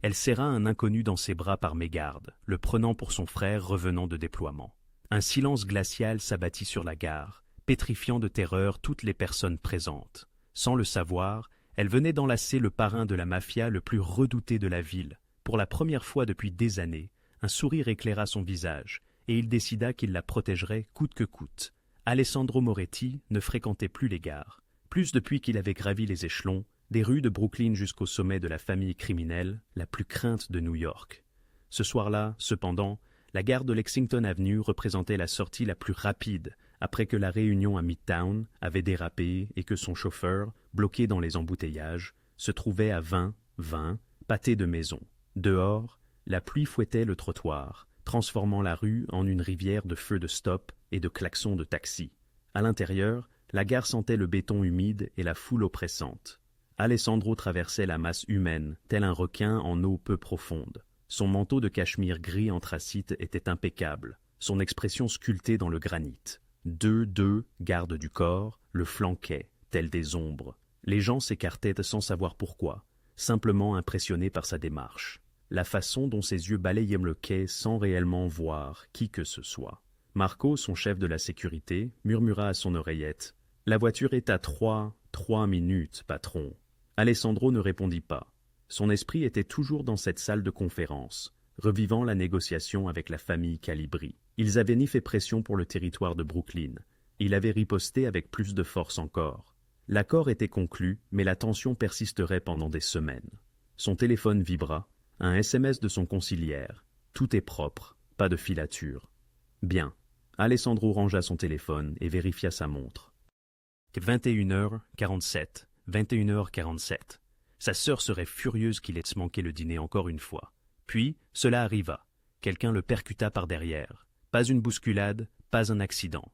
Elle serra un inconnu dans ses bras par mégarde, le prenant pour son frère revenant de déploiement. Un silence glacial s'abattit sur la gare, pétrifiant de terreur toutes les personnes présentes. Sans le savoir, elle venait d'enlacer le parrain de la mafia le plus redouté de la ville. Pour la première fois depuis des années, un sourire éclaira son visage, et il décida qu'il la protégerait coûte que coûte. Alessandro Moretti ne fréquentait plus les gares. Plus depuis qu'il avait gravi les échelons, des rues de Brooklyn jusqu'au sommet de la famille criminelle, la plus crainte de New York. Ce soir-là, cependant, la gare de Lexington Avenue représentait la sortie la plus rapide après que la réunion à Midtown avait dérapé et que son chauffeur, bloqué dans les embouteillages, se trouvait à 20 pâtés de maisons. Dehors, la pluie fouettait le trottoir, transformant la rue en une rivière de feux de stop et de klaxons de taxi. À l'intérieur, la gare sentait le béton humide et la foule oppressante. Alessandro traversait la masse humaine, tel un requin en eau peu profonde. Son manteau de cachemire gris anthracite était impeccable, son expression sculptée dans le granit. Deux gardes du corps le flanquaient, tels des ombres. Les gens s'écartaient sans savoir pourquoi, simplement impressionnés par sa démarche. La façon dont ses yeux balayaient le quai sans réellement voir qui que ce soit. Marco, son chef de la sécurité, murmura à son oreillette « La voiture est à 3 minutes, patron. » Alessandro ne répondit pas. Son esprit était toujours dans cette salle de conférence, revivant la négociation avec la famille Calibri. Ils avaient ni fait pression pour le territoire de Brooklyn. Il avait riposté avec plus de force encore. L'accord était conclu, mais la tension persisterait pendant des semaines. Son téléphone vibra, un SMS de son conciliaire. Tout est propre, pas de filature. Bien. Alessandro rangea son téléphone et vérifia sa montre. 21h47. 21h47. Sa sœur serait furieuse qu'il ait manqué le dîner encore une fois. Puis, cela arriva. Quelqu'un le percuta par derrière. Pas une bousculade, pas un accident.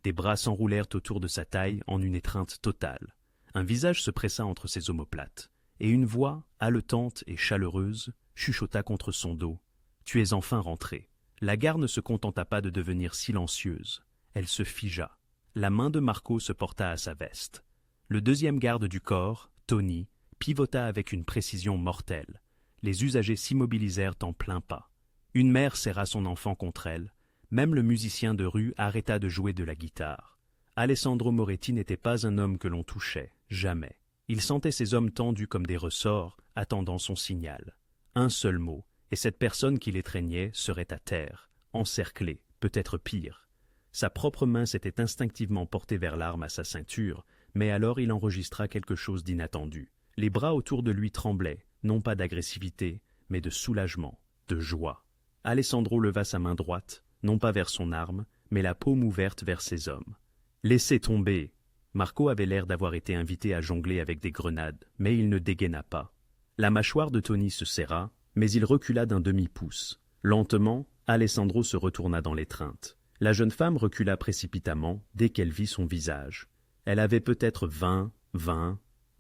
Des bras s'enroulèrent autour de sa taille en une étreinte totale. Un visage se pressa entre ses omoplates, et une voix, haletante et chaleureuse, chuchota contre son dos. « Tu es enfin rentré. » La gare ne se contenta pas de devenir silencieuse. Elle se figea. La main de Marco se porta à sa veste. Le deuxième garde du corps, Tony, pivota avec une précision mortelle. Les usagers s'immobilisèrent en plein pas. Une mère serra son enfant contre elle. Même le musicien de rue arrêta de jouer de la guitare. Alessandro Moretti n'était pas un homme que l'on touchait, jamais. Il sentait ses hommes tendus comme des ressorts, attendant son signal. Un seul mot, et cette personne qui l'étreignait serait à terre, encerclée, peut-être pire. Sa propre main s'était instinctivement portée vers l'arme à sa ceinture, mais alors il enregistra quelque chose d'inattendu. Les bras autour de lui tremblaient, non pas d'agressivité, mais de soulagement, de joie. Alessandro leva sa main droite, non pas vers son arme, mais la paume ouverte vers ses hommes. « Laissez tomber !» Marco avait l'air d'avoir été invité à jongler avec des grenades, mais il ne dégaina pas. La mâchoire de Tony se serra, mais il recula d'un demi-pouce. Lentement, Alessandro se retourna dans l'étreinte. La jeune femme recula précipitamment dès qu'elle vit son visage. Elle avait peut-être 20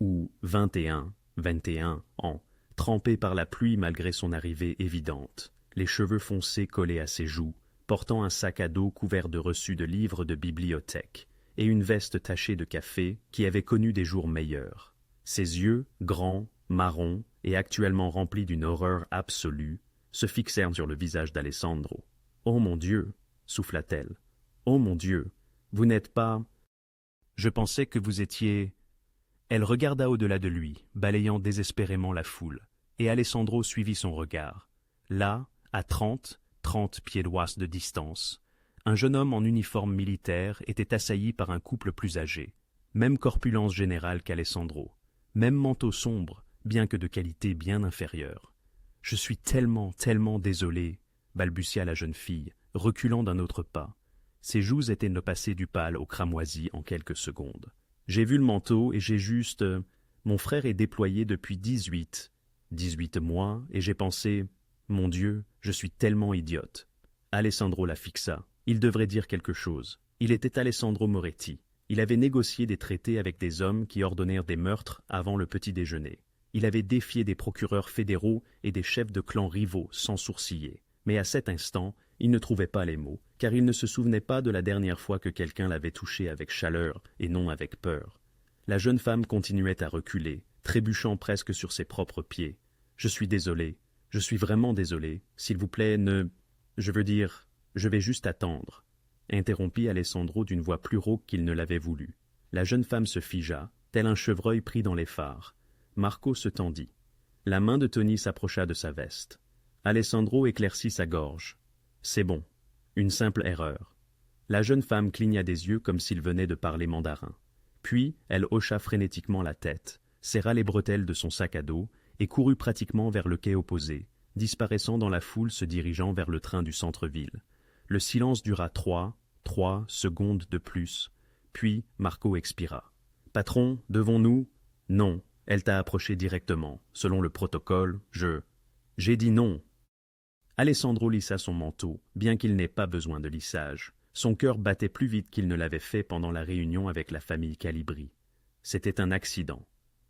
ou 21 ans, trempée par la pluie malgré son arrivée évidente, les cheveux foncés collés à ses joues, portant un sac à dos couvert de reçus de livres de bibliothèque, et une veste tachée de café qui avait connu des jours meilleurs. Ses yeux, grands, marrons et actuellement remplis d'une horreur absolue, se fixèrent sur le visage d'Alessandro. « Oh mon Dieu !» souffla-t-elle. « Oh mon Dieu, vous n'êtes pas... » « Je pensais que vous étiez... » Elle regarda au-delà de lui, balayant désespérément la foule, et Alessandro suivit son regard. Là, à 30 pieds d'ouest de distance, un jeune homme en uniforme militaire était assailli par un couple plus âgé. Même corpulence générale qu'Alessandro, même manteau sombre, bien que de qualité bien inférieure. « Je suis tellement désolé, » balbutia la jeune fille, reculant d'un autre pas. Ses joues étaient passées du pâle au cramoisi en quelques secondes. « J'ai vu le manteau et j'ai juste... Mon frère est déployé depuis 18 mois et j'ai pensé... Mon Dieu, je suis tellement idiote. » Alessandro la fixa. Il devrait dire quelque chose. Il était Alessandro Moretti. Il avait négocié des traités avec des hommes qui ordonnèrent des meurtres avant le petit déjeuner. Il avait défié des procureurs fédéraux et des chefs de clans rivaux sans sourciller. Mais à cet instant, il ne trouvait pas les mots, car il ne se souvenait pas de la dernière fois que quelqu'un l'avait touché avec chaleur et non avec peur. La jeune femme continuait à reculer, trébuchant presque sur ses propres pieds. « Je suis désolé. Je suis vraiment désolé. S'il vous plaît, ne... Je veux dire, je vais juste attendre, interrompit Alessandro d'une voix plus rauque qu'il ne l'avait voulu. La jeune femme se figea, tel un chevreuil pris dans les phares. Marco se tendit. La main de Tony s'approcha de sa veste. Alessandro éclaircit sa gorge. C'est bon. Une simple erreur. La jeune femme cligna des yeux comme s'il venait de parler mandarin. Puis, elle hocha frénétiquement la tête, serra les bretelles de son sac à dos et courut pratiquement vers le quai opposé, disparaissant dans la foule se dirigeant vers le train du centre-ville. Le silence dura 3 secondes de plus, puis Marco expira. « Patron, devons-nous » ?»« Non, elle t'a approché directement. Selon le protocole, J'ai dit non !» Alessandro lissa son manteau, bien qu'il n'ait pas besoin de lissage. Son cœur battait plus vite qu'il ne l'avait fait pendant la réunion avec la famille Calibri. C'était un accident.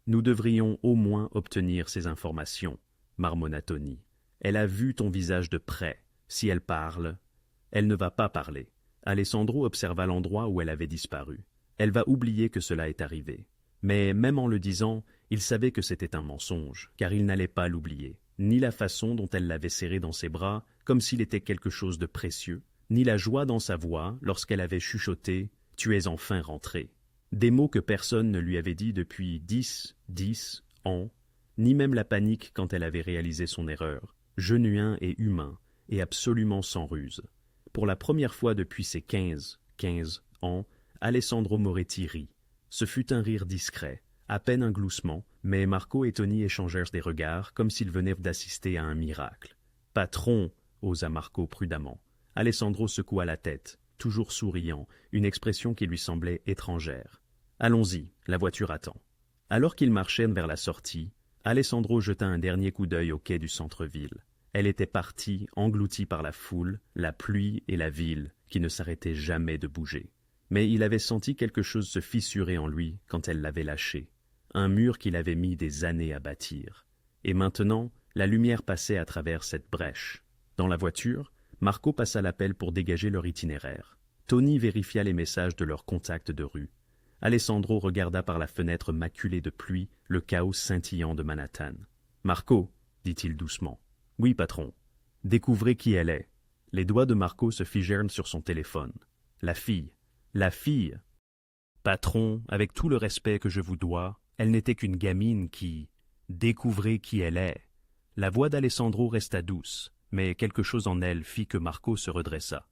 Nous devrions au moins obtenir ces informations, marmonna Tony. Elle a vu ton visage de près. Si elle parle, elle ne va pas parler. Alessandro observa l'endroit où elle avait disparu. Elle va oublier que cela est arrivé. Mais même en le disant, il savait que c'était un mensonge, car il n'allait pas l'oublier. Ni la façon dont elle l'avait serré dans ses bras, comme s'il était quelque chose de précieux, ni la joie dans sa voix lorsqu'elle avait chuchoté « Tu es enfin rentré ». Des mots que personne ne lui avait dit depuis 10 ans, ni même la panique quand elle avait réalisé son erreur, genuin et humain, et absolument sans ruse. Pour la première fois depuis ses 15 ans, Alessandro Moretti rit. Ce fut un rire discret, à peine un gloussement, mais Marco et Tony échangèrent des regards comme s'ils venaient d'assister à un miracle. « Patron !» osa Marco prudemment. Alessandro secoua la tête, toujours souriant, une expression qui lui semblait étrangère. « Allons-y, la voiture attend. » Alors qu'ils marchaient vers la sortie, Alessandro jeta un dernier coup d'œil au quai du centre-ville. Elle était partie, engloutie par la foule, la pluie et la ville, qui ne s'arrêtaient jamais de bouger. Mais il avait senti quelque chose se fissurer en lui quand elle l'avait lâché, un mur qu'il avait mis des années à bâtir. Et maintenant, la lumière passait à travers cette brèche. Dans la voiture, Marco passa l'appel pour dégager leur itinéraire. Tony vérifia les messages de leurs contacts de rue. Alessandro regarda par la fenêtre maculée de pluie le chaos scintillant de Manhattan. « Marco, dit-il doucement. « Oui, patron. Découvrez qui elle est. » Les doigts de Marco se figèrent sur son téléphone. « La fille. La fille. Patron, avec tout le respect que je vous dois, elle n'était qu'une gamine qui... Découvrez qui elle est. » La voix d'Alessandro resta douce, mais quelque chose en elle fit que Marco se redressa.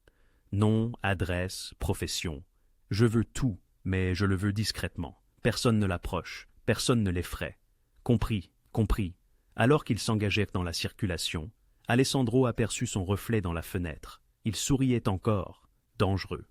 Nom, adresse, profession. Je veux tout, mais je le veux discrètement. Personne ne l'approche, personne ne l'effraie. Compris, compris. Alors qu'ils s'engagèrent dans la circulation, Alessandro aperçut son reflet dans la fenêtre. Il souriait encore, dangereux.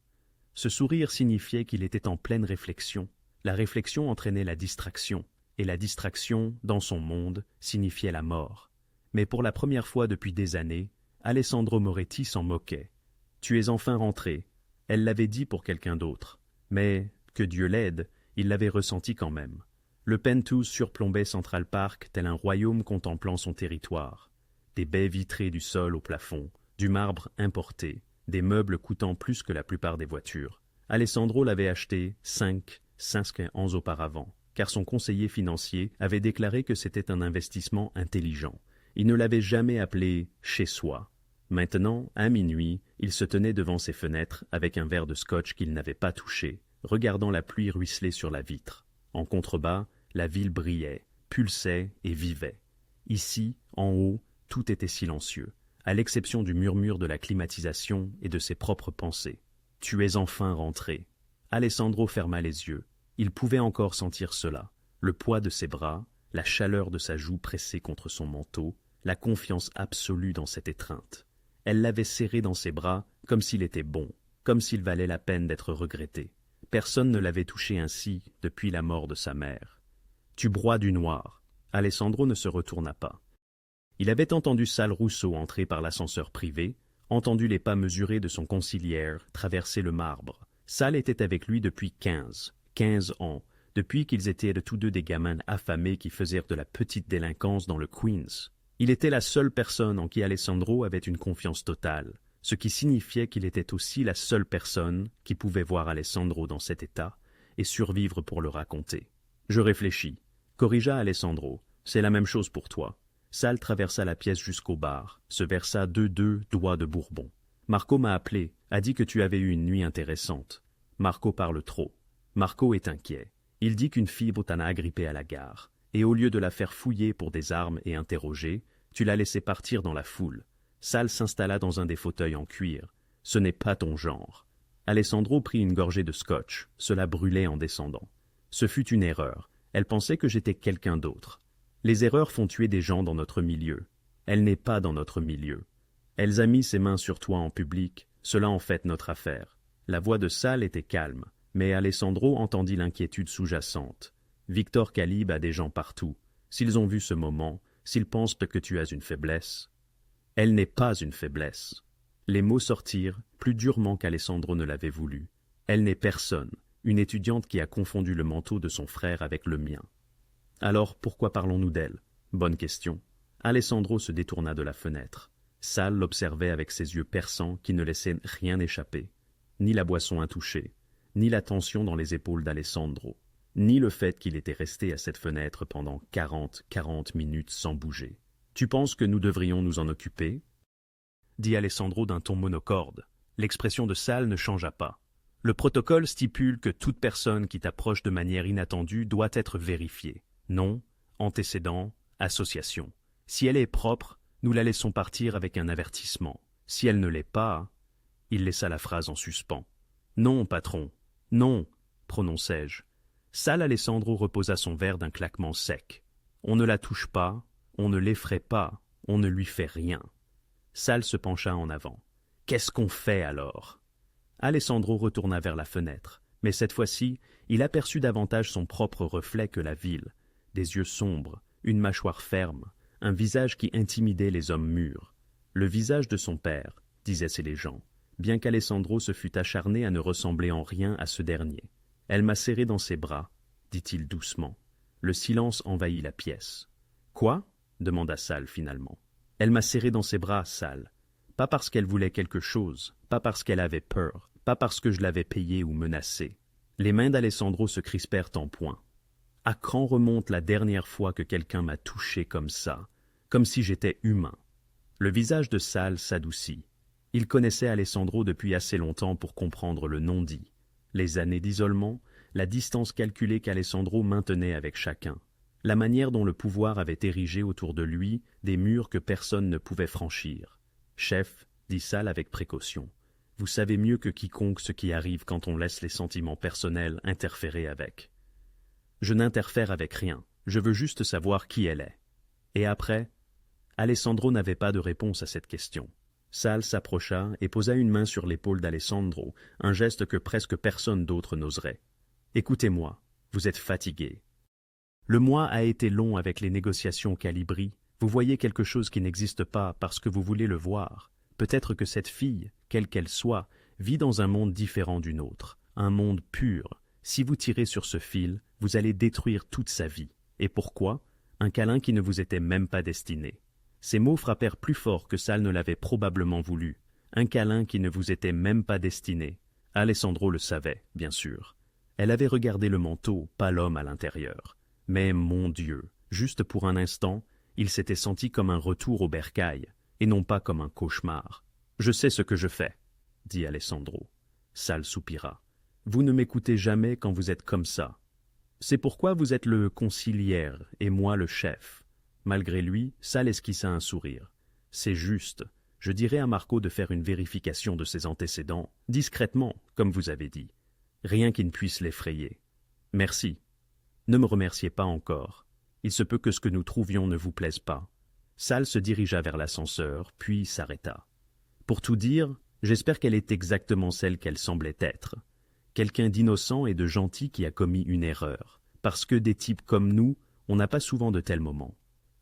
Ce sourire signifiait qu'il était en pleine réflexion. La réflexion entraînait la distraction, et la distraction, dans son monde, signifiait la mort. Mais pour la première fois depuis des années, Alessandro Moretti s'en moquait. « Tu es enfin rentré ». Elle l'avait dit pour quelqu'un d'autre. Mais, que Dieu l'aide, il l'avait ressenti quand même. Le penthouse surplombait Central Park tel un royaume contemplant son territoire. Des baies vitrées du sol au plafond, du marbre importé, des meubles coûtant plus que la plupart des voitures. Alessandro l'avait acheté 5 ans auparavant, car son conseiller financier avait déclaré que c'était un investissement intelligent. Il ne l'avait jamais appelé « chez soi ». Maintenant, à minuit, il se tenait devant ses fenêtres avec un verre de scotch qu'il n'avait pas touché, regardant la pluie ruisseler sur la vitre. En contrebas, la ville brillait, pulsait et vivait. Ici, en haut, tout était silencieux, à l'exception du murmure de la climatisation et de ses propres pensées. « Tu es enfin rentré ». Alessandro ferma les yeux. Il pouvait encore sentir cela, le poids de ses bras, la chaleur de sa joue pressée contre son manteau, la confiance absolue dans cette étreinte. Elle l'avait serré dans ses bras comme s'il était bon, comme s'il valait la peine d'être regretté. Personne ne l'avait touché ainsi depuis la mort de sa mère. « Tu broies du noir ». Alessandro ne se retourna pas. Il avait entendu Sal Rousseau entrer par l'ascenseur privé, entendu les pas mesurés de son conciliaire traverser le marbre. Sal était avec lui depuis 15 ans, depuis qu'ils étaient tous deux des gamins affamés qui faisaient de la petite délinquance dans le Queens. Il était la seule personne en qui Alessandro avait une confiance totale, ce qui signifiait qu'il était aussi la seule personne qui pouvait voir Alessandro dans cet état et survivre pour le raconter. « Je réfléchis », corrigea Alessandro. « C'est la même chose pour toi. Sal traversa la pièce jusqu'au bar, se versa deux doigts de bourbon. Marco m'a appelé, a dit que tu avais eu une nuit intéressante. Marco parle trop. Marco est inquiet. Il dit qu'une fibre t'en a agrippé à la gare. Et au lieu de la faire fouiller pour des armes et interroger, tu l'as laissé partir dans la foule. Sal s'installa dans un des fauteuils en cuir. Ce n'est pas ton genre. Alessandro prit une gorgée de scotch. Cela brûlait en descendant. Ce fut une erreur. Elle pensait que j'étais quelqu'un d'autre. Les erreurs font tuer des gens dans notre milieu. Elle n'est pas dans notre milieu. Elle a mis ses mains sur toi en public. Cela en fait notre affaire. La voix de Sal était calme, mais Alessandro entendit l'inquiétude sous-jacente. Victor Calib a des gens partout. S'ils ont vu ce moment, s'ils pensent que tu as une faiblesse. Elle n'est pas une faiblesse. Les mots sortirent plus durement qu'Alessandro ne l'avait voulu. Elle n'est personne, une étudiante qui a confondu le manteau de son frère avec le mien. Alors pourquoi parlons-nous d'elle? Bonne question. Alessandro se détourna de la fenêtre. Sal l'observait avec ses yeux perçants qui ne laissaient rien échapper. Ni la boisson intouchée, ni la tension dans les épaules d'Alessandro, ni le fait qu'il était resté à cette fenêtre pendant 40 minutes sans bouger. « Tu penses que nous devrions nous en occuper ?» dit Alessandro d'un ton monocorde. L'expression de Sal ne changea pas. Le protocole stipule que toute personne qui t'approche de manière inattendue doit être vérifiée. Nom, antécédent, association. Si elle est propre, nous la laissons partir avec un avertissement. Si elle ne l'est pas... Il laissa la phrase en suspens. « Non, patron, non, prononçai-je. » Sal Alessandro reposa son verre d'un claquement sec. On ne la touche pas, on ne l'effraie pas, on ne lui fait rien. Sal se pencha en avant. Qu'est-ce qu'on fait alors? Alessandro retourna vers la fenêtre, mais cette fois-ci, il aperçut davantage son propre reflet que la ville. Des yeux sombres, une mâchoire ferme, un visage qui intimidait les hommes mûrs. Le visage de son père, disaient ces légendes, bien qu'Alessandro se fût acharné à ne ressembler en rien à ce dernier. Elle m'a serré dans ses bras, dit-il doucement. Le silence envahit la pièce. Quoi? Demanda Sal finalement. Elle m'a serré dans ses bras, Sal. Pas parce qu'elle voulait quelque chose, pas parce qu'elle avait peur, pas parce que je l'avais payée ou menacée. Les mains d'Alessandro se crispèrent en poing. À quand remonte la dernière fois que quelqu'un m'a touché comme ça, comme si j'étais humain? Le visage de Sal s'adoucit. Il connaissait Alessandro depuis assez longtemps pour comprendre le non-dit. Les années d'isolement, la distance calculée qu'Alessandro maintenait avec chacun, la manière dont le pouvoir avait érigé autour de lui des murs que personne ne pouvait franchir. « Chef, » dit Sal avec précaution, « vous savez mieux que quiconque ce qui arrive quand on laisse les sentiments personnels interférer avec. » « Je n'interfère avec rien, je veux juste savoir qui elle est. » Et après? Alessandro n'avait pas de réponse à cette question. Sal s'approcha et posa une main sur l'épaule d'Alessandro, un geste que presque personne d'autre n'oserait. « Écoutez-moi, vous êtes fatigué. Le mois a été long avec les négociations Calibri. Vous voyez quelque chose qui n'existe pas parce que vous voulez le voir. Peut-être que cette fille, quelle qu'elle soit, vit dans un monde différent du nôtre, un monde pur. Si vous tirez sur ce fil, vous allez détruire toute sa vie. Et pourquoi? Un câlin qui ne vous était même pas destiné. » Ces mots frappèrent plus fort que Sal ne l'avait probablement voulu. Un câlin qui ne vous était même pas destiné. Alessandro le savait, bien sûr. Elle avait regardé le manteau, pas l'homme à l'intérieur. Mais, mon Dieu, juste pour un instant, il s'était senti comme un retour au bercail, et non pas comme un cauchemar. « Je sais ce que je fais, » dit Alessandro. Sal soupira. « Vous ne m'écoutez jamais quand vous êtes comme ça. C'est pourquoi vous êtes le conciliaire et moi le chef. » Malgré lui, Sal esquissa un sourire. « C'est juste. Je dirai à Marco de faire une vérification de ses antécédents, discrètement, comme vous avez dit. Rien qui ne puisse l'effrayer. Merci. Ne me remerciez pas encore. Il se peut que ce que nous trouvions ne vous plaise pas. » Sal se dirigea vers l'ascenseur, puis s'arrêta. « Pour tout dire, j'espère qu'elle est exactement celle qu'elle semblait être. Quelqu'un d'innocent et de gentil qui a commis une erreur. Parce que des types comme nous, on n'a pas souvent de tels moments. »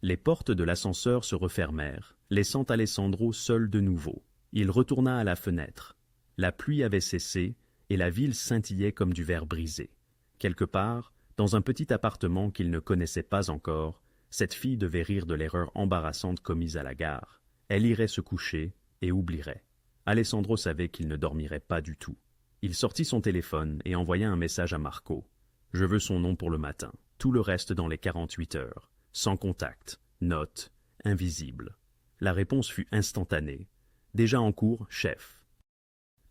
Les portes de l'ascenseur se refermèrent, laissant Alessandro seul de nouveau. Il retourna à la fenêtre. La pluie avait cessé, et la ville scintillait comme du verre brisé. Quelque part, dans un petit appartement qu'il ne connaissait pas encore, cette fille devait rire de l'erreur embarrassante commise à la gare. Elle irait se coucher et oublierait. Alessandro savait qu'il ne dormirait pas du tout. Il sortit son téléphone et envoya un message à Marco. « Je veux son nom pour le matin, tout le reste dans les 48 heures. Sans contact, note, invisible. La réponse fut instantanée. Déjà en cours, chef.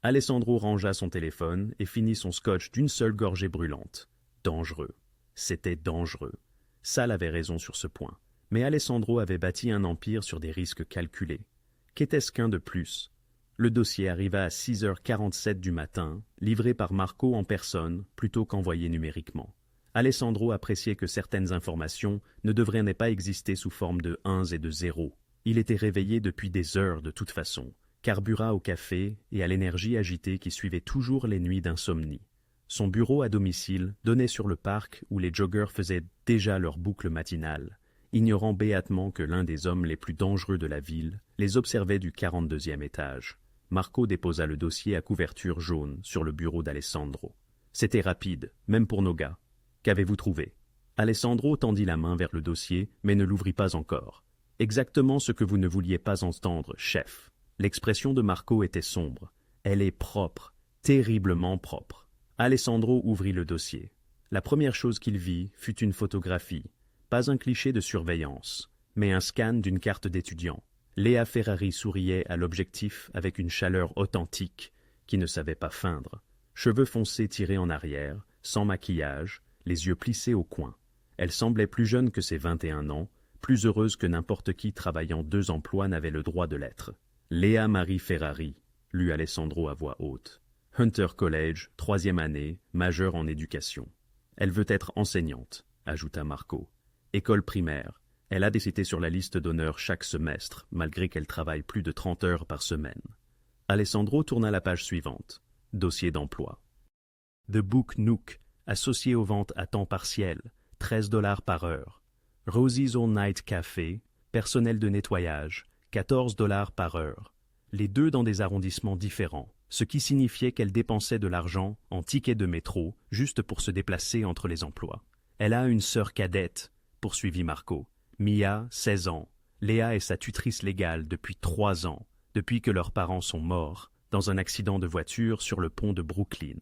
Alessandro rangea son téléphone et finit son scotch d'une seule gorgée brûlante. Dangereux. C'était dangereux. Sal avait raison sur ce point. Mais Alessandro avait bâti un empire sur des risques calculés. Qu'était-ce qu'un de plus? Le dossier arriva à 6h47 du matin, livré par Marco en personne plutôt qu'envoyé numériquement. Alessandro appréciait que certaines informations ne devraient pas exister sous forme de 1 et de 0. Il était réveillé depuis des heures de toute façon, carbura au café et à l'énergie agitée qui suivait toujours les nuits d'insomnie. Son bureau à domicile donnait sur le parc où les joggeurs faisaient déjà leur boucle matinale, ignorant béatement que l'un des hommes les plus dangereux de la ville les observait du 42e étage. Marco déposa le dossier à couverture jaune sur le bureau d'Alessandro. C'était rapide, même pour nos gars. Qu'avez-vous trouvé? Alessandro tendit la main vers le dossier, mais ne l'ouvrit pas encore. Exactement ce que vous ne vouliez pas entendre, chef. L'expression de Marco était sombre. Elle est propre, terriblement propre. Alessandro ouvrit le dossier. La première chose qu'il vit fut une photographie. Pas un cliché de surveillance, mais un scan d'une carte d'étudiant. Léa Ferrari souriait à l'objectif avec une chaleur authentique qui ne savait pas feindre. Cheveux foncés tirés en arrière, sans maquillage, les yeux plissés au coin. Elle semblait plus jeune que ses 21 ans, plus heureuse que n'importe qui travaillant 2 emplois n'avait le droit de l'être. Léa Marie Ferrari, lut Alessandro à voix haute. Hunter College, 3e année, majeure en éducation. Elle veut être enseignante, ajouta Marco. École primaire. Elle a des cités sur la liste d'honneur chaque semestre, malgré qu'elle travaille plus de 30 heures par semaine. Alessandro tourna la page suivante. Dossier d'emploi. The Book Nook, associé aux ventes à temps partiel, $13 par heure. Rosie's All Night Café, personnel de nettoyage, $14 par heure. Les deux dans des arrondissements différents, ce qui signifiait qu'elle dépensait de l'argent en tickets de métro juste pour se déplacer entre les emplois. Elle a une sœur cadette, poursuivit Marco. Mia, 16 ans. Léa est sa tutrice légale depuis 3 ans, depuis que leurs parents sont morts, dans un accident de voiture sur le pont de Brooklyn.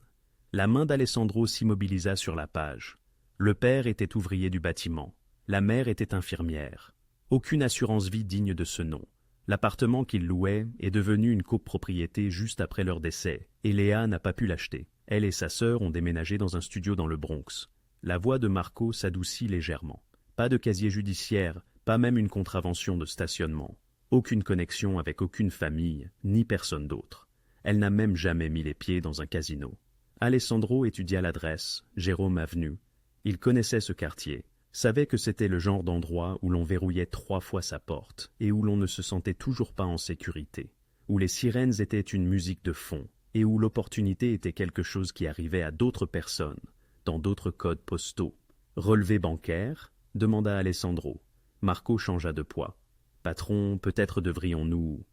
La main d'Alessandro s'immobilisa sur la page. Le père était ouvrier du bâtiment. La mère était infirmière. Aucune assurance vie digne de ce nom. L'appartement qu'il louait est devenu une copropriété juste après leur décès, et Léa n'a pas pu l'acheter. Elle et sa sœur ont déménagé dans un studio dans le Bronx. La voix de Marco s'adoucit légèrement. Pas de casier judiciaire, pas même une contravention de stationnement. Aucune connexion avec aucune famille, ni personne d'autre. Elle n'a même jamais mis les pieds dans un casino. Alessandro étudia l'adresse, Jérôme Avenue. Il connaissait ce quartier, savait que c'était le genre d'endroit où l'on verrouillait 3 fois sa porte et où l'on ne se sentait toujours pas en sécurité, où les sirènes étaient une musique de fond et où l'opportunité était quelque chose qui arrivait à d'autres personnes, dans d'autres codes postaux. Relevé bancaire? Demanda Alessandro. Marco changea de poids. Patron, peut-être devrions-nous...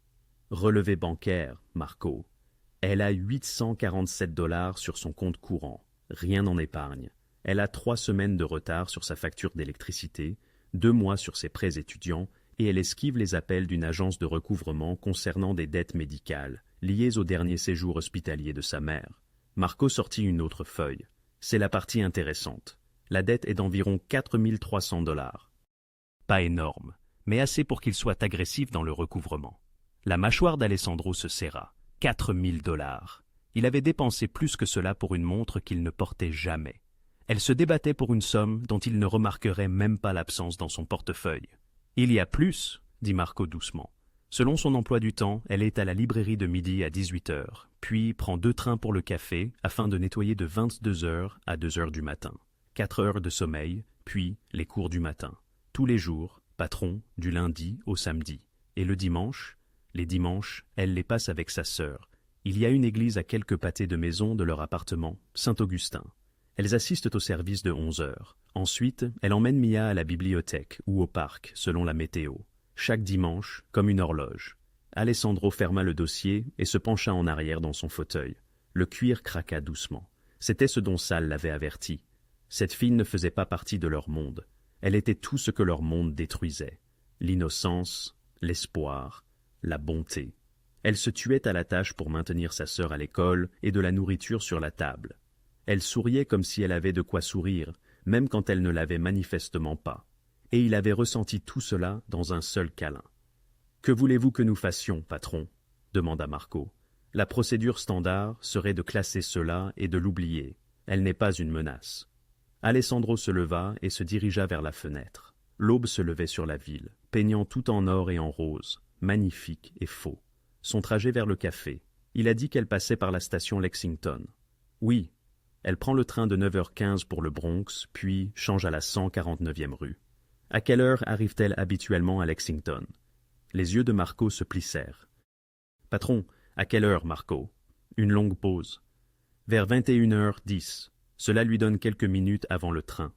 Relevé bancaire, Marco. Elle a $847 sur son compte courant. Rien en épargne. Elle a 3 semaines de retard sur sa facture d'électricité, 2 mois sur ses prêts étudiants, et elle esquive les appels d'une agence de recouvrement concernant des dettes médicales, liées au dernier séjour hospitalier de sa mère. Marco sortit une autre feuille. C'est la partie intéressante. La dette est d'environ $4 300. Pas énorme, mais assez pour qu'il soit agressif dans le recouvrement. La mâchoire d'Alessandro se serra. $4 000. Il avait dépensé plus que cela pour une montre qu'il ne portait jamais. Elle se débattait pour une somme dont il ne remarquerait même pas l'absence dans son portefeuille. « Il y a plus, » dit Marco doucement. Selon son emploi du temps, elle est à la librairie de midi à 18h, puis prend 2 trains pour le café afin de nettoyer de 22h à 2h du matin. 4 heures de sommeil, puis les cours du matin. Tous les jours, patron, du lundi au samedi. Et le dimanche? Les dimanches, elle les passe avec sa sœur. Il y a une église à quelques pâtés de maison de leur appartement, Saint-Augustin. Elles assistent au service de 11h. Ensuite, elle emmène Mia à la bibliothèque ou au parc, selon la météo. Chaque dimanche, comme une horloge. Alessandro ferma le dossier et se pencha en arrière dans son fauteuil. Le cuir craqua doucement. C'était ce dont Sal l'avait averti. Cette fille ne faisait pas partie de leur monde. Elle était tout ce que leur monde détruisait. L'innocence, l'espoir, la bonté. Elle se tuait à la tâche pour maintenir sa sœur à l'école et de la nourriture sur la table. Elle souriait comme si elle avait de quoi sourire, même quand elle ne l'avait manifestement pas. et il avait ressenti tout cela dans un seul câlin. « Que voulez-vous que nous fassions, patron » demanda Marco. « La procédure standard serait de classer cela et de l'oublier. Elle n'est pas une menace. » Alessandro se leva et se dirigea vers la fenêtre. L'aube se levait sur la ville, peignant tout en or et en rose, magnifique et faux. Son trajet vers le café. Il a dit qu'elle passait par la station Lexington. Oui, elle prend le train de 9h15 pour le Bronx, puis change à la 149e rue. À quelle heure arrive-t-elle habituellement à Lexington? Les yeux de Marco se plissèrent. Patron, à quelle heure, Marco? Une longue pause. Vers 21h10. Cela lui donne quelques minutes avant le train.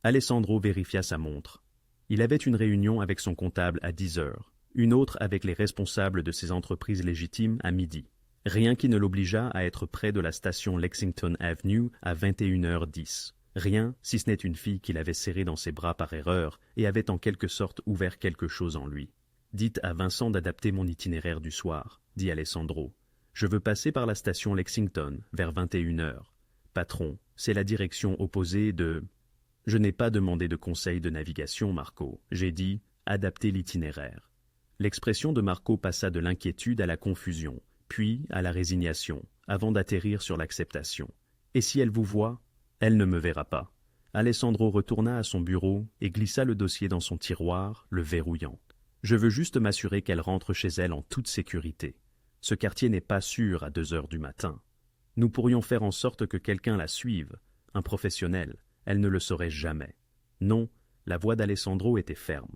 Alessandro vérifia sa montre. Il avait une réunion avec son comptable à 10h, une autre avec les responsables de ses entreprises légitimes à midi. Rien qui ne l'obligeât à être près de la station Lexington Avenue à 21h10. Rien, si ce n'est une fille qu'il avait serrée dans ses bras par erreur et avait en quelque sorte ouvert quelque chose en lui. « Dites à Vincent d'adapter mon itinéraire du soir, » dit Alessandro. « Je veux passer par la station Lexington, vers 21h. Patron, c'est la direction opposée de... » Je n'ai pas demandé de conseil de navigation, Marco. J'ai dit « adapter l'itinéraire ». L'expression de Marco passa de l'inquiétude à la confusion, puis à la résignation, avant d'atterrir sur l'acceptation. « Et si elle vous voit? Elle ne me verra pas. » Alessandro retourna à son bureau et glissa le dossier dans son tiroir, le verrouillant. « Je veux juste m'assurer qu'elle rentre chez elle en toute sécurité. Ce quartier n'est pas sûr à 2h du matin. Nous pourrions faire en sorte que quelqu'un la suive, un professionnel. Elle ne le saurait jamais. Non, la voix d'Alessandro était ferme.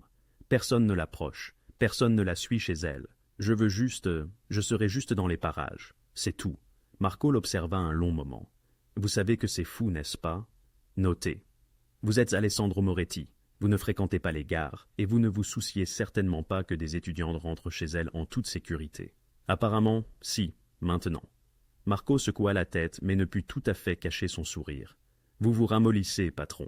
Personne ne l'approche, personne ne la suit chez elle. Je serai juste dans les parages. C'est tout. » Marco l'observa un long moment. « Vous savez que c'est fou, n'est-ce pas? Notez. Vous êtes Alessandro Moretti. Vous ne fréquentez pas les gares, et vous ne vous souciez certainement pas que des étudiantes rentrent chez elles en toute sécurité. Apparemment, si, maintenant. » Marco secoua la tête, mais ne put tout à fait cacher son sourire. « Vous vous ramollissez, patron.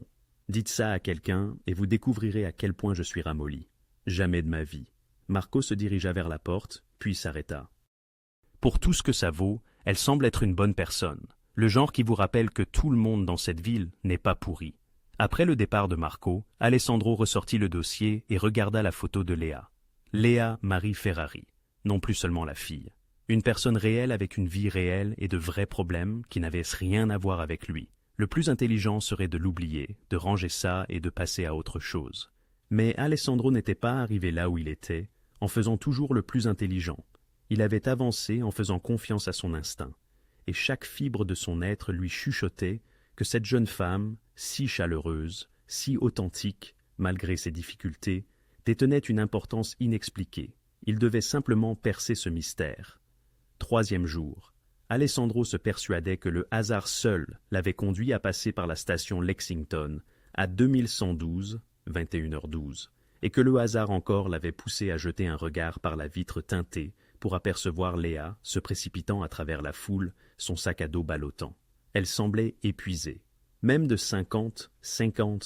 Dites ça à quelqu'un, et vous découvrirez à quel point je suis ramolli. Jamais de ma vie. » Marco se dirigea vers la porte, puis s'arrêta. « Pour tout ce que ça vaut, elle semble être une bonne personne. Le genre qui vous rappelle que tout le monde dans cette ville n'est pas pourri. » Après le départ de Marco, Alessandro ressortit le dossier et regarda la photo de Léa. Léa Marie Ferrari, non plus seulement la fille. Une personne réelle avec une vie réelle et de vrais problèmes qui n'avaient rien à voir avec lui. Le plus intelligent serait de l'oublier, de ranger ça et de passer à autre chose. Mais Alessandro n'était pas arrivé là où il était, en faisant toujours le plus intelligent. Il avait avancé en faisant confiance à son instinct. Et chaque fibre de son être lui chuchotait que cette jeune femme, si chaleureuse, si authentique, malgré ses difficultés, détenait une importance inexpliquée. Il devait simplement percer ce mystère. 3e jour. Alessandro se persuadait que le hasard seul l'avait conduit à passer par la station Lexington à 2112, 21h12, et que le hasard encore l'avait poussé à jeter un regard par la vitre teintée pour apercevoir Léa se précipitant à travers la foule, son sac à dos ballottant. Elle semblait épuisée. Même de 50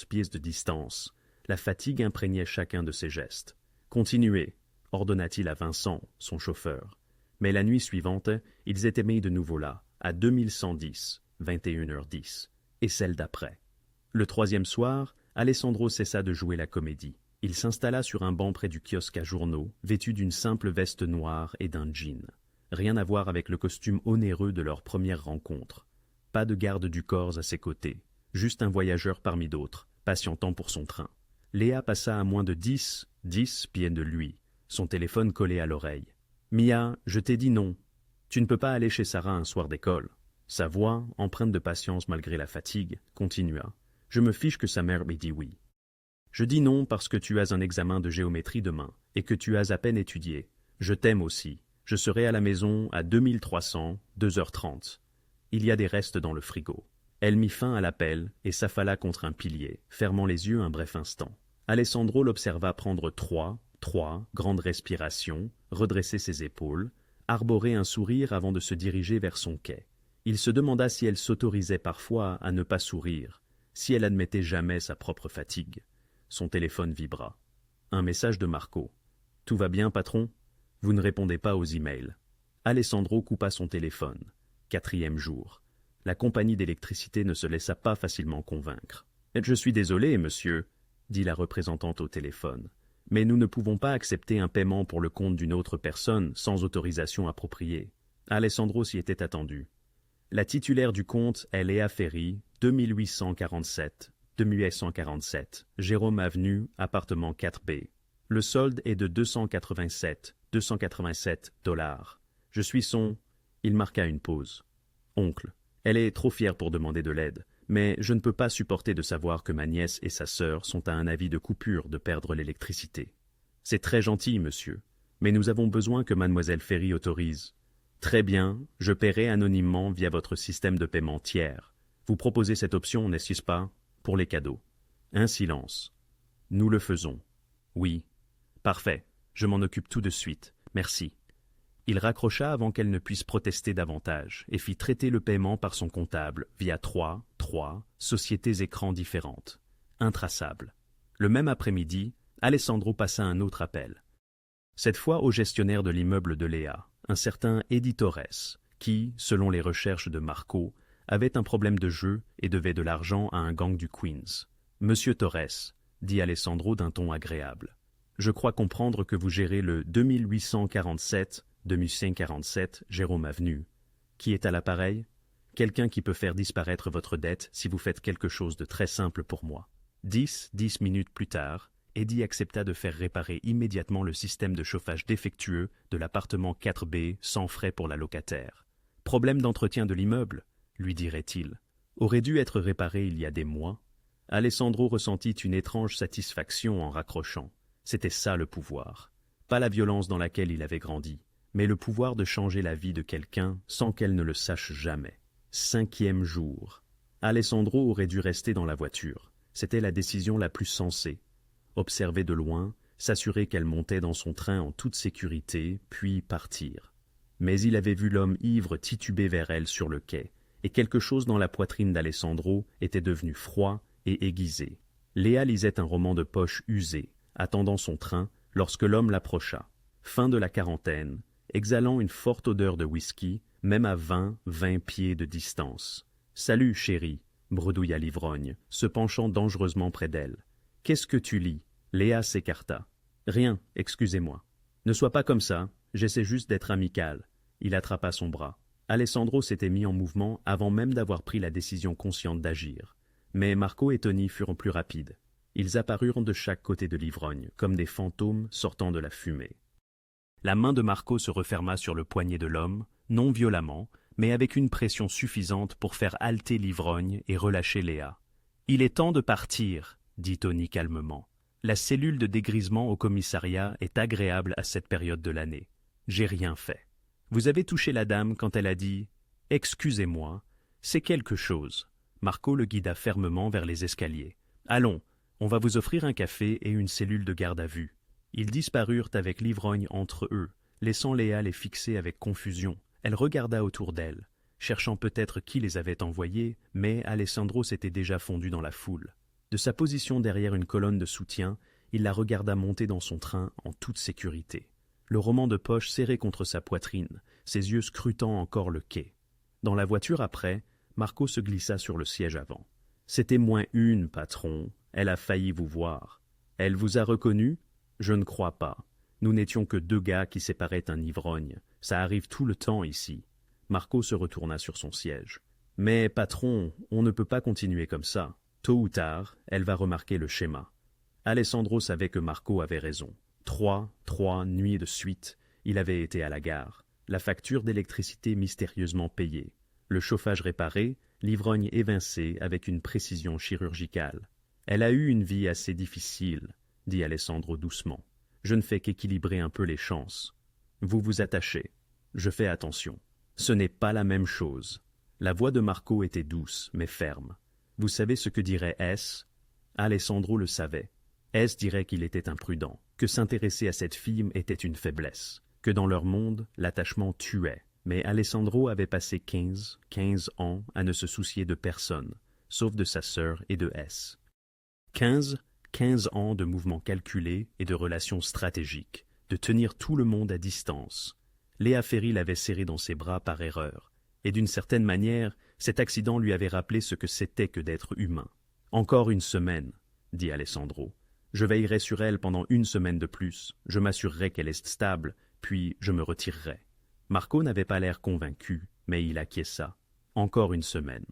pieds de distance, la fatigue imprégnait chacun de ses gestes. « Continuez », ordonna-t-il à Vincent, son chauffeur. Mais la nuit suivante, ils étaient mis de nouveau là, à 2110, 21h10, et celle d'après. Le 3e soir, Alessandro cessa de jouer la comédie. Il s'installa sur un banc près du kiosque à journaux, vêtu d'une simple veste noire et d'un jean. Rien à voir avec le costume onéreux de leur première rencontre. Pas de garde du corps à ses côtés, juste un voyageur parmi d'autres, patientant pour son train. Léa passa à moins de 10 pieds de lui, son téléphone collé à l'oreille. « Mia, je t'ai dit non. Tu ne peux pas aller chez Sarah un soir d'école. » Sa voix, empreinte de patience malgré la fatigue, continua. « Je me fiche que sa mère m'ait dit oui. Je dis non parce que tu as un examen de géométrie demain et que tu as à peine étudié. Je t'aime aussi. Je serai à la maison à 2300, 2h30. Il y a des restes dans le frigo. » Elle mit fin à l'appel et s'affala contre un pilier, fermant les yeux un bref instant. Alessandro l'observa prendre trois grandes respirations, redresser ses épaules, arborer un sourire avant de se diriger vers son quai. Il se demanda si elle s'autorisait parfois à ne pas sourire, si elle admettait jamais sa propre fatigue. Son téléphone vibra. Un message de Marco. « Tout va bien, patron? Vous ne répondez pas aux emails. » Alessandro coupa son téléphone. 4e jour. La compagnie d'électricité ne se laissa pas facilement convaincre. « Je suis désolé, monsieur. » dit la représentante au téléphone. Mais nous ne pouvons pas accepter un paiement pour le compte d'une autre personne sans autorisation appropriée. Alessandro s'y était attendu. La titulaire du compte est Léa Ferry, 2847, Jérôme Avenue, appartement 4B. Le solde est de 287 $. Je suis son... Il marqua une pause. Oncle. Elle est trop fière pour demander de l'aide, mais je ne peux pas supporter de savoir que ma nièce et sa sœur sont à un avis de coupure de perdre l'électricité. C'est très gentil, monsieur, mais nous avons besoin que mademoiselle Ferry autorise. Très bien, je paierai anonymement via votre système de paiement tiers. Vous proposez cette option, n'est-ce pas, pour les cadeaux? Un silence. Nous le faisons. Oui. Parfait, je m'en occupe tout de suite. Merci. Il raccrocha avant qu'elle ne puisse protester davantage et fit traiter le paiement par son comptable via trois sociétés écrans différentes. Intraçables. Le même après-midi, Alessandro passa un autre appel. Cette fois au gestionnaire de l'immeuble de Léa, un certain Eddie Torres, qui, selon les recherches de Marco, avait un problème de jeu et devait de l'argent à un gang du Queens. « Monsieur Torres, » dit Alessandro d'un ton agréable, « je crois comprendre que vous gérez le 2847 Jérôme Avenue. Qui est à l'appareil? Quelqu'un qui peut faire disparaître votre dette si vous faites quelque chose de très simple pour moi. » 10 minutes plus tard, Eddie accepta de faire réparer immédiatement le système de chauffage défectueux de l'appartement 4B sans frais pour la locataire. « Problème d'entretien de l'immeuble ?» lui dirait-il. Aurait dû être réparé il y a des mois. Alessandro ressentit une étrange satisfaction en raccrochant. C'était ça le pouvoir. Pas la violence dans laquelle il avait grandi, mais le pouvoir de changer la vie de quelqu'un sans qu'elle ne le sache jamais. 5e jour. Alessandro aurait dû rester dans la voiture. C'était la décision la plus sensée. Observer de loin, s'assurer qu'elle montait dans son train en toute sécurité, puis partir. Mais il avait vu l'homme ivre tituber vers elle sur le quai, et quelque chose dans la poitrine d'Alessandro était devenu froid et aiguisé. Léa lisait un roman de poche usé, attendant son train, lorsque l'homme l'approcha. Fin de la quarantaine, exhalant une forte odeur de whisky, même à 20 pieds de distance. « Salut, chérie !» bredouilla l'ivrogne, se penchant dangereusement près d'elle. « Qu'est-ce que tu lis ?» Léa s'écarta. « Rien, excusez-moi. »« Ne sois pas comme ça, j'essaie juste d'être amical. » Il attrapa son bras. Alessandro s'était mis en mouvement avant même d'avoir pris la décision consciente d'agir. Mais Marco et Tony furent plus rapides. Ils apparurent de chaque côté de l'ivrogne, comme des fantômes sortant de la fumée. La main de Marco se referma sur le poignet de l'homme, non violemment, mais avec une pression suffisante pour faire halter l'ivrogne et relâcher Léa. « Il est temps de partir, » dit Tony calmement. « La cellule de dégrisement au commissariat est agréable à cette période de l'année. J'ai rien fait. Vous avez touché la dame quand elle a dit « Excusez-moi, c'est quelque chose. » Marco le guida fermement vers les escaliers. « Allons, on va vous offrir un café et une cellule de garde à vue. » Ils disparurent avec l'ivrogne entre eux, laissant Léa les fixer avec confusion. Elle regarda autour d'elle, cherchant peut-être qui les avait envoyés, mais Alessandro s'était déjà fondu dans la foule. De sa position derrière une colonne de soutien, il la regarda monter dans son train en toute sécurité. Le roman de poche serré contre sa poitrine, ses yeux scrutant encore le quai. Dans la voiture après, Marco se glissa sur le siège avant. « C'était -1, patron. Elle a failli vous voir. Elle vous a reconnu? Je ne crois pas. Nous n'étions que 2 gars qui séparaient un ivrogne. Ça arrive tout le temps ici. » Marco se retourna sur son siège. « Mais, patron, on ne peut pas continuer comme ça. Tôt ou tard, elle va remarquer le schéma. » Alessandro savait que Marco avait raison. 3 nuits de suite, il avait été à la gare. La facture d'électricité mystérieusement payée. Le chauffage réparé, l'ivrogne évincé avec une précision chirurgicale. « Elle a eu une vie assez difficile, » dit Alessandro doucement. « Je ne fais qu'équilibrer un peu les chances. Vous vous attachez. Je fais attention. Ce n'est pas la même chose. » La voix de Marco était douce, mais ferme. « Vous savez ce que dirait S ?» Alessandro le savait. S dirait qu'il était imprudent, que s'intéresser à cette fille était une faiblesse, que dans leur monde, l'attachement tuait. Mais Alessandro avait passé 15 ans à ne se soucier de personne, sauf de sa sœur et de S. 15 ans de mouvements calculés et de relations stratégiques, de tenir tout le monde à distance. Léa Ferry l'avait serré dans ses bras par erreur, et d'une certaine manière, cet accident lui avait rappelé ce que c'était que d'être humain. Encore une semaine. dit Alessandro. Je veillerai sur elle pendant 1 semaine de plus, je m'assurerai qu'elle est stable, puis je me retirerai. Marco n'avait pas l'air convaincu, mais il acquiesça. Encore 1 semaine.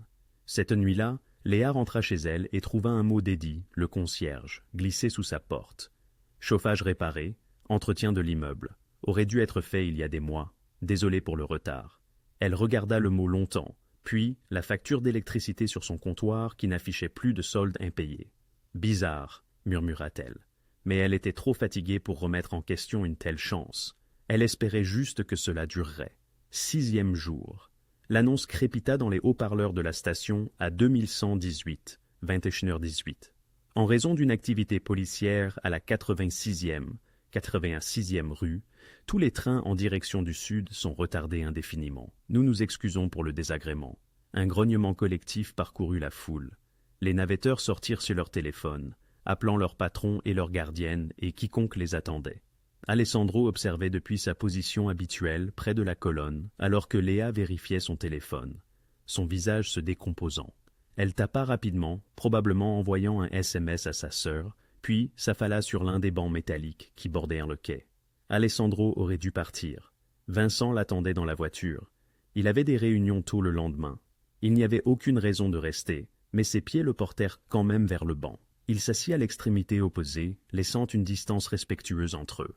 Cette nuit-là, Léa rentra chez elle et trouva un mot d'Eddie, le concierge, glissé sous sa porte. Chauffage réparé, entretien de l'immeuble. Aurait dû être fait il y a des mois. Désolé pour le retard. Elle regarda le mot longtemps, puis la facture d'électricité sur son comptoir qui n'affichait plus de solde impayé. Bizarre, murmura-t-elle. Mais elle était trop fatiguée pour remettre en question une telle chance. Elle espérait juste que cela durerait. 6e jour. L'annonce crépita dans les haut-parleurs de la station à 2118, 21h18. En raison d'une activité policière à la 86e rue, tous les trains en direction du sud sont retardés indéfiniment. Nous nous excusons pour le désagrément. Un grognement collectif parcourut la foule. Les navetteurs sortirent sur leur téléphone, appelant leur patron et leur gardienne et quiconque les attendait. Alessandro observait depuis sa position habituelle près de la colonne, alors que Léa vérifiait son téléphone, son visage se décomposant. Elle tapa rapidement, probablement envoyant un SMS à sa sœur, puis s'affala sur l'un des bancs métalliques qui bordèrent le quai. Alessandro aurait dû partir. Vincent l'attendait dans la voiture. Il avait des réunions tôt le lendemain. Il n'y avait aucune raison de rester, mais ses pieds le portèrent quand même vers le banc. Il s'assit à l'extrémité opposée, laissant une distance respectueuse entre eux.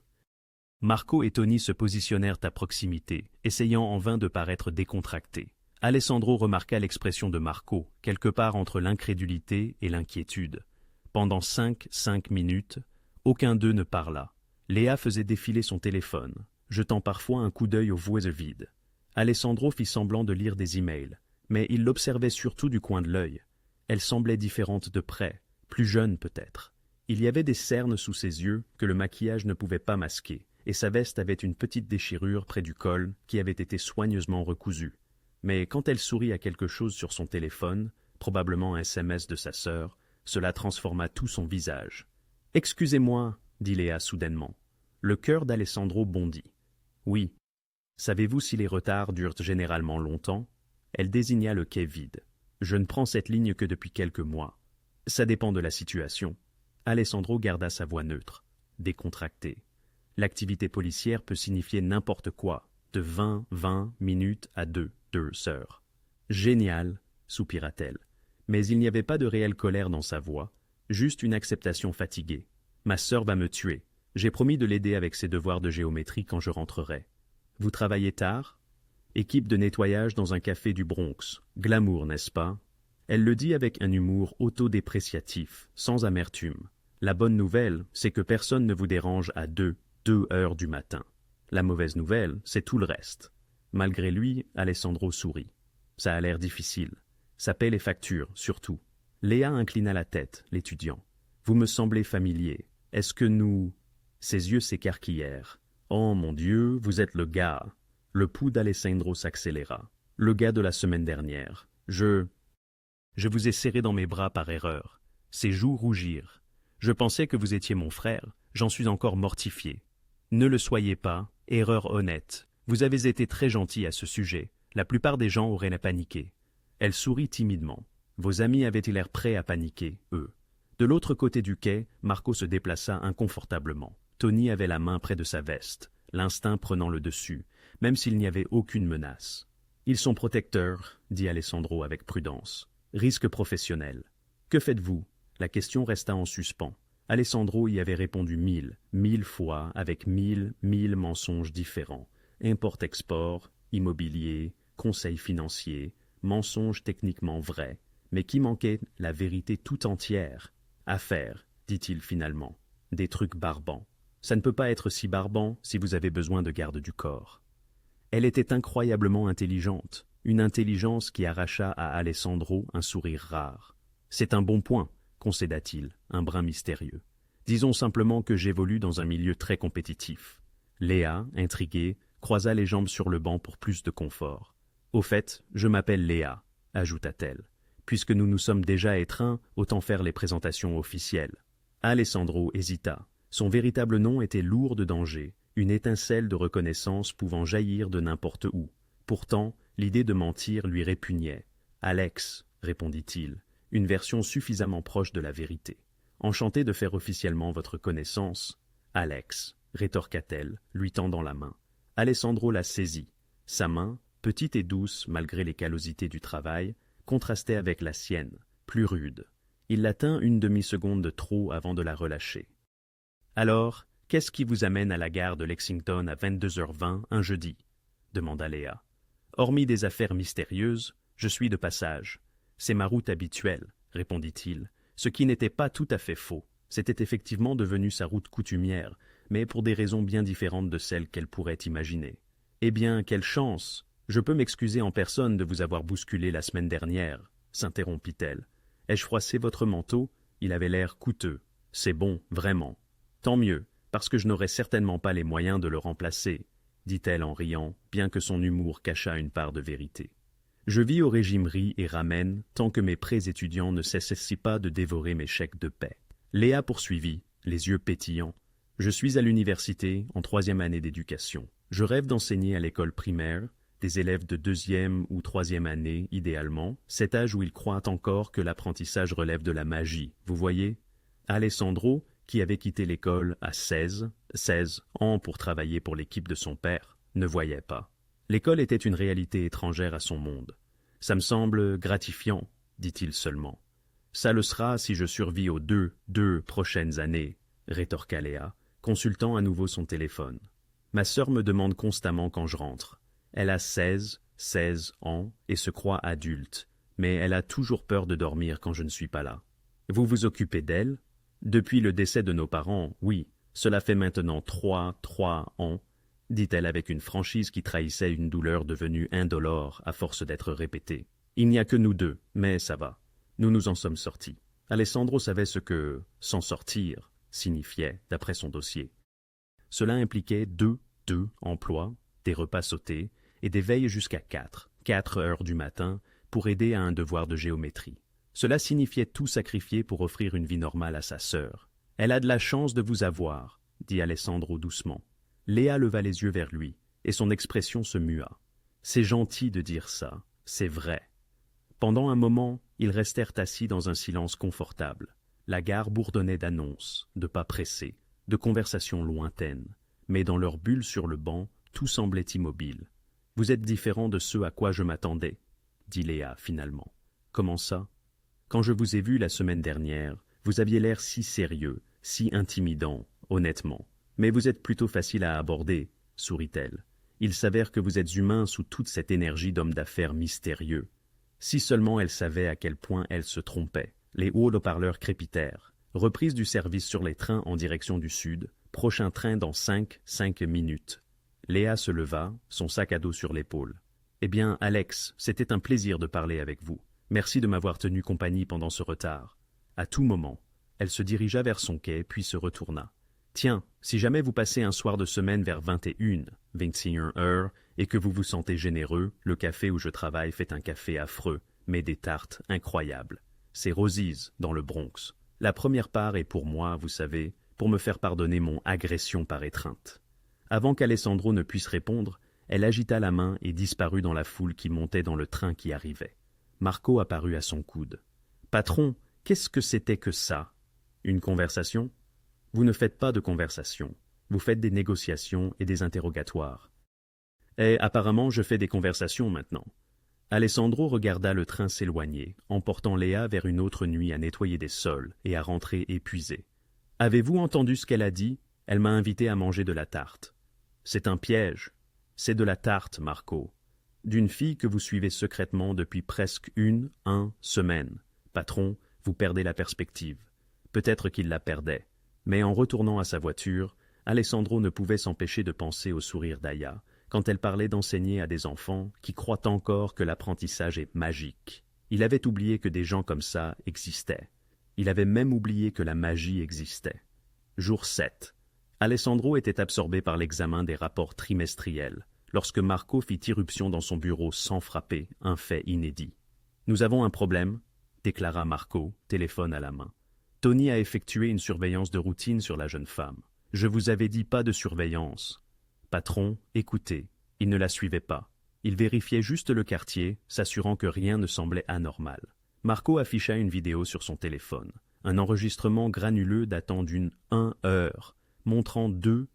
Marco et Tony se positionnèrent à proximité, essayant en vain de paraître décontractés. Alessandro remarqua l'expression de Marco, quelque part entre l'incrédulité et l'inquiétude. Pendant 5 minutes, aucun d'eux ne parla. Léa faisait défiler son téléphone, jetant parfois un coup d'œil au voisin vide. Alessandro fit semblant de lire des emails, mais il l'observait surtout du coin de l'œil. Elle semblait différente de près, plus jeune peut-être. Il y avait des cernes sous ses yeux que le maquillage ne pouvait pas masquer, et sa veste avait une petite déchirure près du col qui avait été soigneusement recousue. Mais quand elle sourit à quelque chose sur son téléphone, probablement un SMS de sa sœur, cela transforma tout son visage. « Excusez-moi, » dit Léa soudainement. Le cœur d'Alessandro bondit. « Oui. Savez-vous si les retards durent généralement longtemps ?» Elle désigna le quai vide. « Je ne prends cette ligne que depuis quelques mois. Ça dépend de la situation. » Alessandro garda sa voix neutre, décontractée. L'activité policière peut signifier n'importe quoi, de 20 minutes à 2 heures. « Génial, » soupira-t-elle. Mais il n'y avait pas de réelle colère dans sa voix, juste une acceptation fatiguée. « Ma sœur va me tuer. J'ai promis de l'aider avec ses devoirs de géométrie quand je rentrerai. Vous travaillez tard ? Équipe de nettoyage dans un café du Bronx. Glamour, n'est-ce pas ? » Elle le dit avec un humour autodépréciatif, sans amertume. La bonne nouvelle, c'est que personne ne vous dérange à 2 heures du matin. La mauvaise nouvelle, c'est tout le reste. Malgré lui, Alessandro sourit. Ça a l'air difficile. Ça paie les factures, surtout. Léa inclina la tête, l'étudiant. Vous me semblez familier. Est-ce que nous... Ses yeux s'écarquillèrent. Oh mon Dieu, vous êtes le gars. Le pouls d'Alessandro s'accéléra. Le gars de la semaine dernière. Je vous ai serré dans mes bras par erreur. Ses joues rougirent. Je pensais que vous étiez mon frère. J'en suis encore mortifié. Ne le soyez pas, erreur honnête. Vous avez été très gentil à ce sujet. La plupart des gens auraient paniqué. Elle sourit timidement. Vos amis avaient-ils l'air prêts à paniquer, eux? De l'autre côté du quai, Marco se déplaça inconfortablement. Tony avait la main près de sa veste, l'instinct prenant le dessus, même s'il n'y avait aucune menace. Ils sont protecteurs, dit Alessandro avec prudence. Risque professionnel. Que faites-vous? La question resta en suspens. Alessandro y avait répondu 1000 fois, avec 1000 mensonges différents. Import-export, immobilier, conseil financier, mensonges techniquement vrais, mais qui manquait la vérité tout entière. Affaire, dit-il finalement. Des trucs barbants. Ça ne peut pas être si barbant si vous avez besoin de garde du corps. Elle était incroyablement intelligente, une intelligence qui arracha à Alessandro un sourire rare. C'est un bon point, concéda-t-il, un brin mystérieux. Disons simplement que j'évolue dans un milieu très compétitif. Léa, intriguée, croisa les jambes sur le banc pour plus de confort. Au fait, je m'appelle Léa, ajouta-t-elle. Puisque nous nous sommes déjà étreints, autant faire les présentations officielles. Alessandro hésita. Son véritable nom était lourd de danger, une étincelle de reconnaissance pouvant jaillir de n'importe où. Pourtant, l'idée de mentir lui répugnait. « Alex », répondit-il, une version suffisamment proche de la vérité. Enchanté de faire officiellement votre connaissance, Alex, rétorqua-t-elle, lui tendant la main. Alessandro la saisit. Sa main, petite et douce malgré les callosités du travail, contrastait avec la sienne, plus rude. Il la tint une demi-seconde de trop avant de la relâcher. « Alors, qu'est-ce qui vous amène à la gare de Lexington à 22h20 un jeudi ?» demanda Léa. « Hormis des affaires mystérieuses, je suis de passage. C'est ma route habituelle, » répondit-il, ce qui n'était pas tout à fait faux. C'était effectivement devenu sa route coutumière, mais pour des raisons bien différentes de celles qu'elle pourrait imaginer. « Eh bien, quelle chance! Je peux m'excuser en personne de vous avoir bousculé la semaine dernière, » s'interrompit-elle. « Ai-je froissé votre manteau? Il avait l'air coûteux. C'est bon, vraiment. Tant mieux, parce que je n'aurais certainement pas les moyens de le remplacer, » dit-elle en riant, bien que son humour cachât une part de vérité. « Je vis au régime riz et ramen tant que mes prêts étudiants ne cessent pas de dévorer mes chèques de paie. » Léa poursuivit, les yeux pétillants. « Je suis à l'université, en 3e année d'éducation. Je rêve d'enseigner à l'école primaire, des élèves de 2e ou 3e année, idéalement, cet âge où ils croient encore que l'apprentissage relève de la magie, vous voyez? Alessandro, qui avait quitté l'école à 16 ans pour travailler pour l'équipe de son père, ne voyait pas. L'école était une réalité étrangère à son monde. « Ça me semble gratifiant, » dit-il seulement. « Ça le sera si je survis aux deux prochaines années, » rétorqua Léa, consultant à nouveau son téléphone. « Ma sœur me demande constamment quand je rentre. Elle a 16 ans et se croit adulte, mais elle a toujours peur de dormir quand je ne suis pas là. Vous vous occupez d'elle? Depuis le décès de nos parents, oui, cela fait maintenant 3 ans, dit-elle avec une franchise qui trahissait une douleur devenue indolore à force d'être répétée. Il n'y a que nous deux, mais ça va. Nous nous en sommes sortis. Alessandro savait ce que « s'en sortir » signifiait, d'après son dossier. Cela impliquait deux emplois, des repas sautés et des veilles jusqu'à 4 heures du matin pour aider à un devoir de géométrie. Cela signifiait tout sacrifier pour offrir une vie normale à sa sœur. « Elle a de la chance de vous avoir, » dit Alessandro doucement. Léa leva les yeux vers lui, et son expression se mua. « C'est gentil de dire ça, c'est vrai. » Pendant un moment, ils restèrent assis dans un silence confortable. La gare bourdonnait d'annonces, de pas pressés, de conversations lointaines, mais dans leur bulle sur le banc, tout semblait immobile. « Vous êtes différent de ce à quoi je m'attendais, » dit Léa finalement. « Comment ça? Quand je vous ai vu la semaine dernière, vous aviez l'air si sérieux, si intimidant, honnêtement. Mais vous êtes plutôt facile à aborder, » sourit-elle. « Il s'avère que vous êtes humain sous toute cette énergie d'homme d'affaires mystérieux. » Si seulement elle savait à quel point elle se trompait. Les haut-parleurs crépitèrent. Reprise du service sur les trains en direction du sud. Prochain train dans 5 minutes. Léa se leva, son sac à dos sur l'épaule. « Eh bien, Alex, c'était un plaisir de parler avec vous. Merci de m'avoir tenu compagnie pendant ce retard. » À tout moment, elle se dirigea vers son quai, puis se retourna. « Tiens, si jamais vous passez un soir de semaine vers 21 heures, et que vous vous sentez généreux, le café où je travaille fait un café affreux, mais des tartes incroyables. C'est Rosie's, dans le Bronx. La première part est pour moi, vous savez, pour me faire pardonner mon agression par étreinte. » Avant qu'Alessandro ne puisse répondre, elle agita la main et disparut dans la foule qui montait dans le train qui arrivait. Marco apparut à son coude. « Patron, qu'est-ce que c'était que ça? Une conversation? Vous ne faites pas de conversation. Vous faites des négociations et des interrogatoires. Et apparemment, je fais des conversations maintenant. » Alessandro regarda le train s'éloigner, emportant Léa vers une autre nuit à nettoyer des sols et à rentrer épuisée. « Avez-vous entendu ce qu'elle a dit? Elle m'a invité à manger de la tarte. » « C'est un piège. C'est de la tarte, Marco. D'une fille que vous suivez secrètement depuis presque une semaine. Patron, vous perdez la perspective. » Peut-être qu'il la perdait, mais en retournant à sa voiture, Alessandro ne pouvait s'empêcher de penser au sourire d'Aya quand elle parlait d'enseigner à des enfants qui croient encore que l'apprentissage est magique. Il avait oublié que des gens comme ça existaient. Il avait même oublié que la magie existait. Jour 7. Alessandro était absorbé par l'examen des rapports trimestriels, lorsque Marco fit irruption dans son bureau sans frapper, un fait inédit. « Nous avons un problème, » déclara Marco, téléphone à la main. « Tony a effectué une surveillance de routine sur la jeune femme. Je vous avais dit pas de surveillance. » Patron, écoutez, il ne la suivait pas. Il vérifiait juste le quartier, s'assurant que rien ne semblait anormal. Marco afficha une vidéo sur son téléphone. un enregistrement granuleux datant d'une 1 heure, montrant deux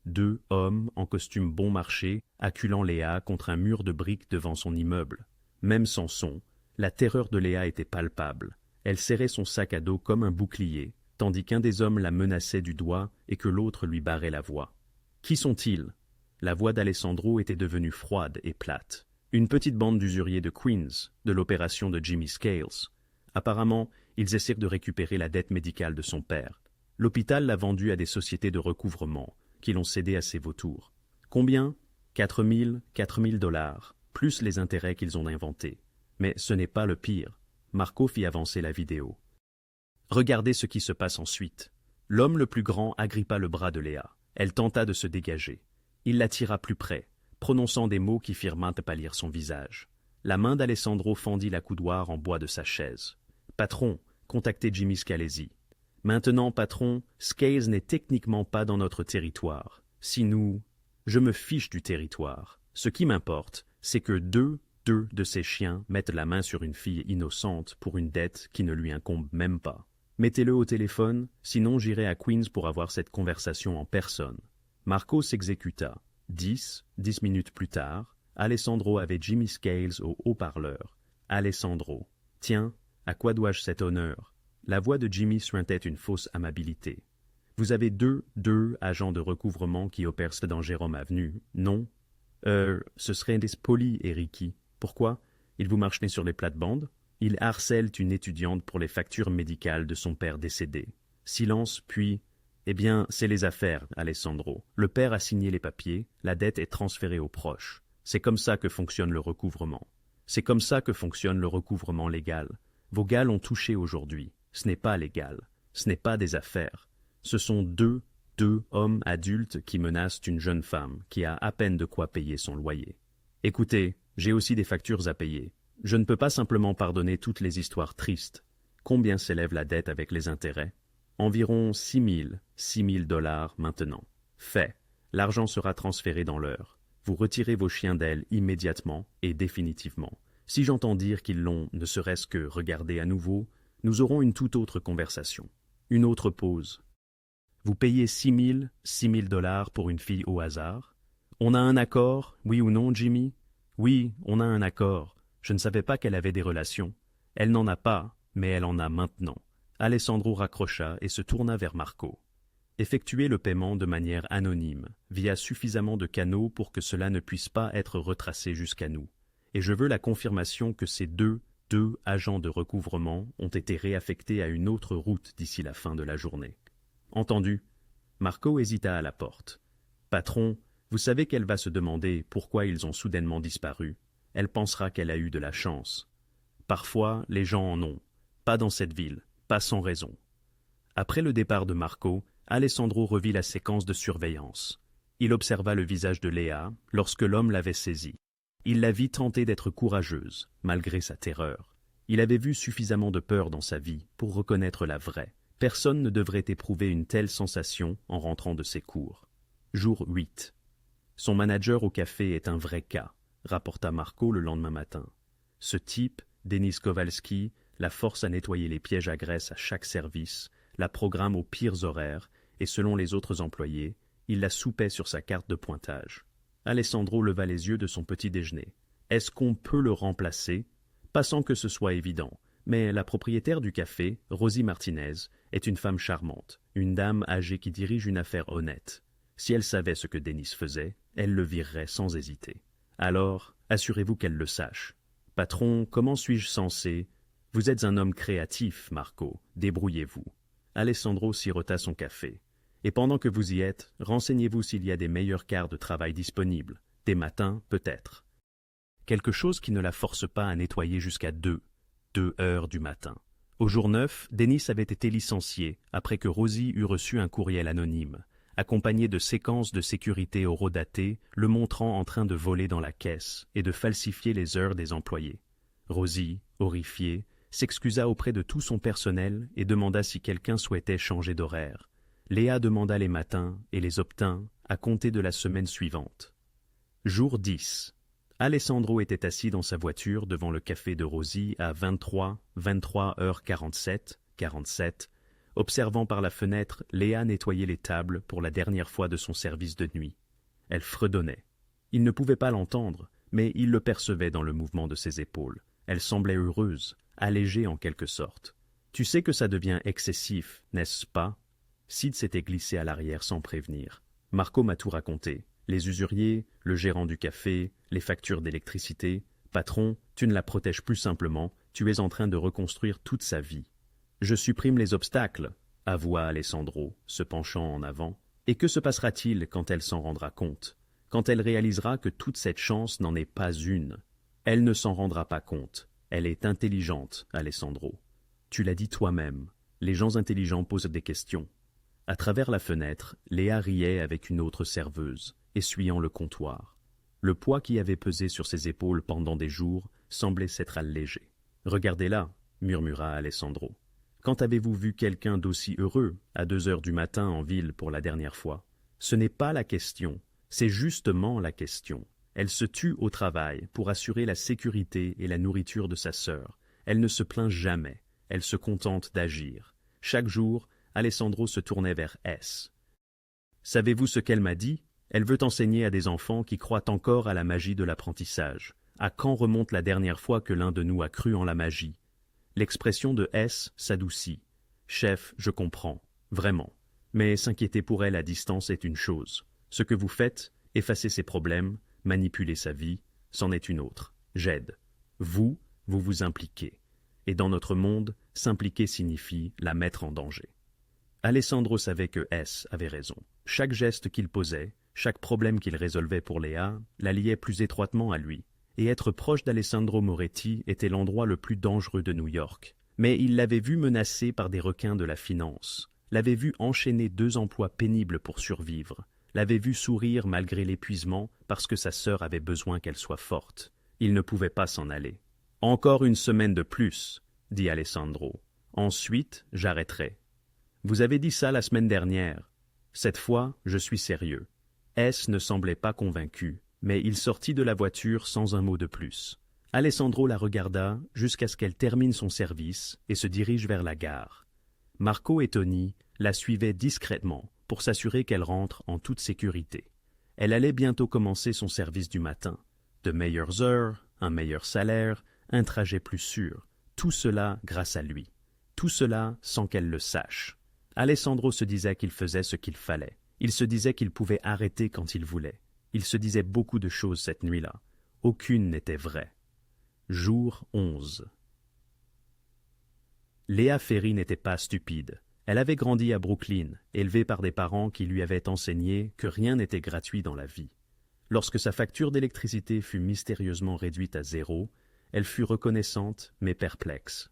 hommes en costume bon marché acculant Léa contre un mur de briques devant son immeuble. Même sans son, la terreur de Léa était palpable. Elle serrait son sac à dos comme un bouclier, tandis qu'un des hommes la menaçait du doigt et que l'autre lui barrait la voie. Qui sont-ils? La voix d'Alessandro était devenue froide et plate. Une petite bande d'usuriers de Queens, de l'opération de Jimmy Scales. Apparemment, ils essaient de récupérer la dette médicale de son père. L'hôpital l'a vendu à des sociétés de recouvrement, qui l'ont cédé à ces vautours. Combien? 4 000 $, plus les intérêts qu'ils ont inventés. Mais ce n'est pas le pire. Marco fit avancer la vidéo. Regardez ce qui se passe ensuite. L'homme le plus grand agrippa le bras de Léa. Elle tenta de se dégager. Il la tira plus près, prononçant des mots qui firent maintes pâlir son visage. La main d'Alessandro fendit la coudoir en bois de sa chaise. « Patron, contactez Jimmy Scalesi. »« Maintenant, patron, Scales n'est techniquement pas dans notre territoire. Si nous... » »« Je me fiche du territoire. Ce qui m'importe, c'est que deux de ces chiens mettent la main sur une fille innocente pour une dette qui ne lui incombe même pas. Mettez-le au téléphone, sinon j'irai à Queens pour avoir cette conversation en personne. » Marco s'exécuta. 10 minutes plus tard, Alessandro avait Jimmy Scales au haut-parleur. « Alessandro, tiens, à quoi dois-je cet honneur ?» La voix de Jimmy suintait une fausse amabilité. « Vous avez deux agents de recouvrement qui opèrent dans Jérôme Avenue, non? Ce serait des polis et Ricky. Pourquoi? Ils vous marchent sur les plates-bandes? Ils harcèlent une étudiante pour les factures médicales de son père décédé. » Silence, puis... « Eh bien, c'est les affaires, Alessandro. Le père a signé les papiers, la dette est transférée aux proches. C'est comme ça que fonctionne le recouvrement. C'est comme ça que fonctionne le recouvrement légal. Vos gars l'ont touché aujourd'hui. Ce n'est pas légal. Ce n'est pas des affaires. Ce sont deux hommes adultes qui menacent une jeune femme qui a à peine de quoi payer son loyer. Écoutez, j'ai aussi des factures à payer. Je ne peux pas simplement pardonner toutes les histoires tristes. Combien s'élève la dette avec les intérêts? Environ 6 000 $ maintenant. Fait. L'argent sera transféré dans l'heure. Vous retirez vos chiens d'elle immédiatement et définitivement. Si j'entends dire qu'ils l'ont ne serait-ce que regardé à nouveau, nous aurons une toute autre conversation. Une autre pause. Vous payez 6 000 $ pour une fille au hasard? On a un accord, oui ou non, Jimmy? Oui, on a un accord. Je ne savais pas qu'elle avait des relations. Elle n'en a pas, mais elle en a maintenant. Alessandro raccrocha et se tourna vers Marco. Effectuez le paiement de manière anonyme, via suffisamment de canaux pour que cela ne puisse pas être retracé jusqu'à nous. Et je veux la confirmation que ces deux agents de recouvrement ont été réaffectés à une autre route d'ici la fin de la journée. Entendu. Marco hésita à la porte. Patron, vous savez qu'elle va se demander pourquoi ils ont soudainement disparu. Elle pensera qu'elle a eu de la chance. Parfois, les gens en ont. Pas dans cette ville. Pas sans raison. Après le départ de Marco, Alessandro revit la séquence de surveillance. Il observa le visage de Léa lorsque l'homme l'avait saisie. Il la vit tenter d'être courageuse, malgré sa terreur. Il avait vu suffisamment de peur dans sa vie pour reconnaître la vraie. Personne ne devrait éprouver une telle sensation en rentrant de ses cours. Jour 8. Son manager au café est un vrai cas, rapporta Marco le lendemain matin. Ce type, Denis Kowalski, la force à nettoyer les pièges à graisse à chaque service, la programme aux pires horaires, et selon les autres employés, il la soupait sur sa carte de pointage. Alessandro leva les yeux de son petit déjeuner. Est-ce qu'on peut le remplacer? Pas sans que ce soit évident, mais la propriétaire du café, Rosie Martinez, est une femme charmante, une dame âgée qui dirige une affaire honnête. Si elle savait ce que Denis faisait, elle le virerait sans hésiter. Alors, assurez-vous qu'elle le sache. Patron, comment suis-je censé... Vous êtes un homme créatif, Marco. Débrouillez-vous. Alessandro sirota son café. Et pendant que vous y êtes, renseignez-vous s'il y a des meilleurs quarts de travail disponibles. Des matins, peut-être. Quelque chose qui ne la force pas à nettoyer jusqu'à 2 heures du matin. Au jour 9, Denis avait été licencié après que Rosie eut reçu un courriel anonyme, accompagné de séquences de sécurité horodatées le montrant en train de voler dans la caisse et de falsifier les heures des employés. Rosie, horrifiée, s'excusa auprès de tout son personnel et demanda si quelqu'un souhaitait changer d'horaire. Léa demanda les matins et les obtint à compter de la semaine suivante. Jour 10. Alessandro était assis dans sa voiture devant le café de Rosie à 23h47, Observant par la fenêtre, Léa nettoyait les tables pour la dernière fois de son service de nuit. Elle fredonnait. Il ne pouvait pas l'entendre, mais il le percevait dans le mouvement de ses épaules. Elle semblait heureuse, allégée en quelque sorte. « Tu sais que ça devient excessif, n'est-ce pas ?» Sid s'était glissé à l'arrière sans prévenir. « Marco m'a tout raconté. Les usuriers, le gérant du café, les factures d'électricité. Patron, tu ne la protèges plus simplement, tu es en train de reconstruire toute sa vie. »« Je supprime les obstacles, » avoua Alessandro, se penchant en avant. « Et que se passera-t-il quand elle s'en rendra compte ? Quand elle réalisera que toute cette chance n'en est pas une ? Elle ne s'en rendra pas compte. Elle est intelligente, Alessandro. Tu l'as dit toi-même, les gens intelligents posent des questions. » À travers la fenêtre, Léa riait avec une autre serveuse, essuyant le comptoir. Le poids qui avait pesé sur ses épaules pendant des jours semblait s'être allégé. « Regardez-la, » murmura Alessandro. « Quand avez-vous vu quelqu'un d'aussi heureux à 2 heures du matin en ville pour la dernière fois ? Ce n'est pas la question, c'est justement la question. Elle se tue au travail pour assurer la sécurité et la nourriture de sa sœur. Elle ne se plaint jamais, elle se contente d'agir. Chaque jour, Alessandro se tournait vers S. « Savez-vous ce qu'elle m'a dit ? Elle veut enseigner à des enfants qui croient encore à la magie de l'apprentissage. À quand remonte la dernière fois que l'un de nous a cru en la magie ? » L'expression de S s'adoucit. « Chef, je comprends, vraiment. Mais s'inquiéter pour elle à distance est une chose. Ce que vous faites, effacer ses problèmes, manipuler sa vie, c'en est une autre. J'aide. Vous, vous vous impliquez. Et dans notre monde, s'impliquer signifie la mettre en danger. » Alessandro savait que S avait raison. Chaque geste qu'il posait, chaque problème qu'il résolvait pour Léa, la liait plus étroitement à lui. Et être proche d'Alessandro Moretti était l'endroit le plus dangereux de New York. Mais il l'avait vu menacé par des requins de la finance, l'avait vu enchaîner 2 emplois pénibles pour survivre, l'avait vu sourire malgré l'épuisement parce que sa sœur avait besoin qu'elle soit forte. Il ne pouvait pas s'en aller. « Encore une semaine de plus, » dit Alessandro. « Ensuite, j'arrêterai. » Vous avez dit ça la semaine dernière. Cette fois, je suis sérieux. S ne semblait pas convaincu, mais il sortit de la voiture sans un mot de plus. Alessandro la regarda jusqu'à ce qu'elle termine son service et se dirige vers la gare. Marco et Tony la suivaient discrètement pour s'assurer qu'elle rentre en toute sécurité. Elle allait bientôt commencer son service du matin. De meilleures heures, un meilleur salaire, un trajet plus sûr. Tout cela grâce à lui. Tout cela sans qu'elle le sache. Alessandro se disait qu'il faisait ce qu'il fallait. Il se disait qu'il pouvait arrêter quand il voulait. Il se disait beaucoup de choses cette nuit-là. Aucune n'était vraie. Jour 11. Léa Ferry n'était pas stupide. Elle avait grandi à Brooklyn, élevée par des parents qui lui avaient enseigné que rien n'était gratuit dans la vie. Lorsque sa facture d'électricité fut mystérieusement réduite à 0, elle fut reconnaissante mais perplexe.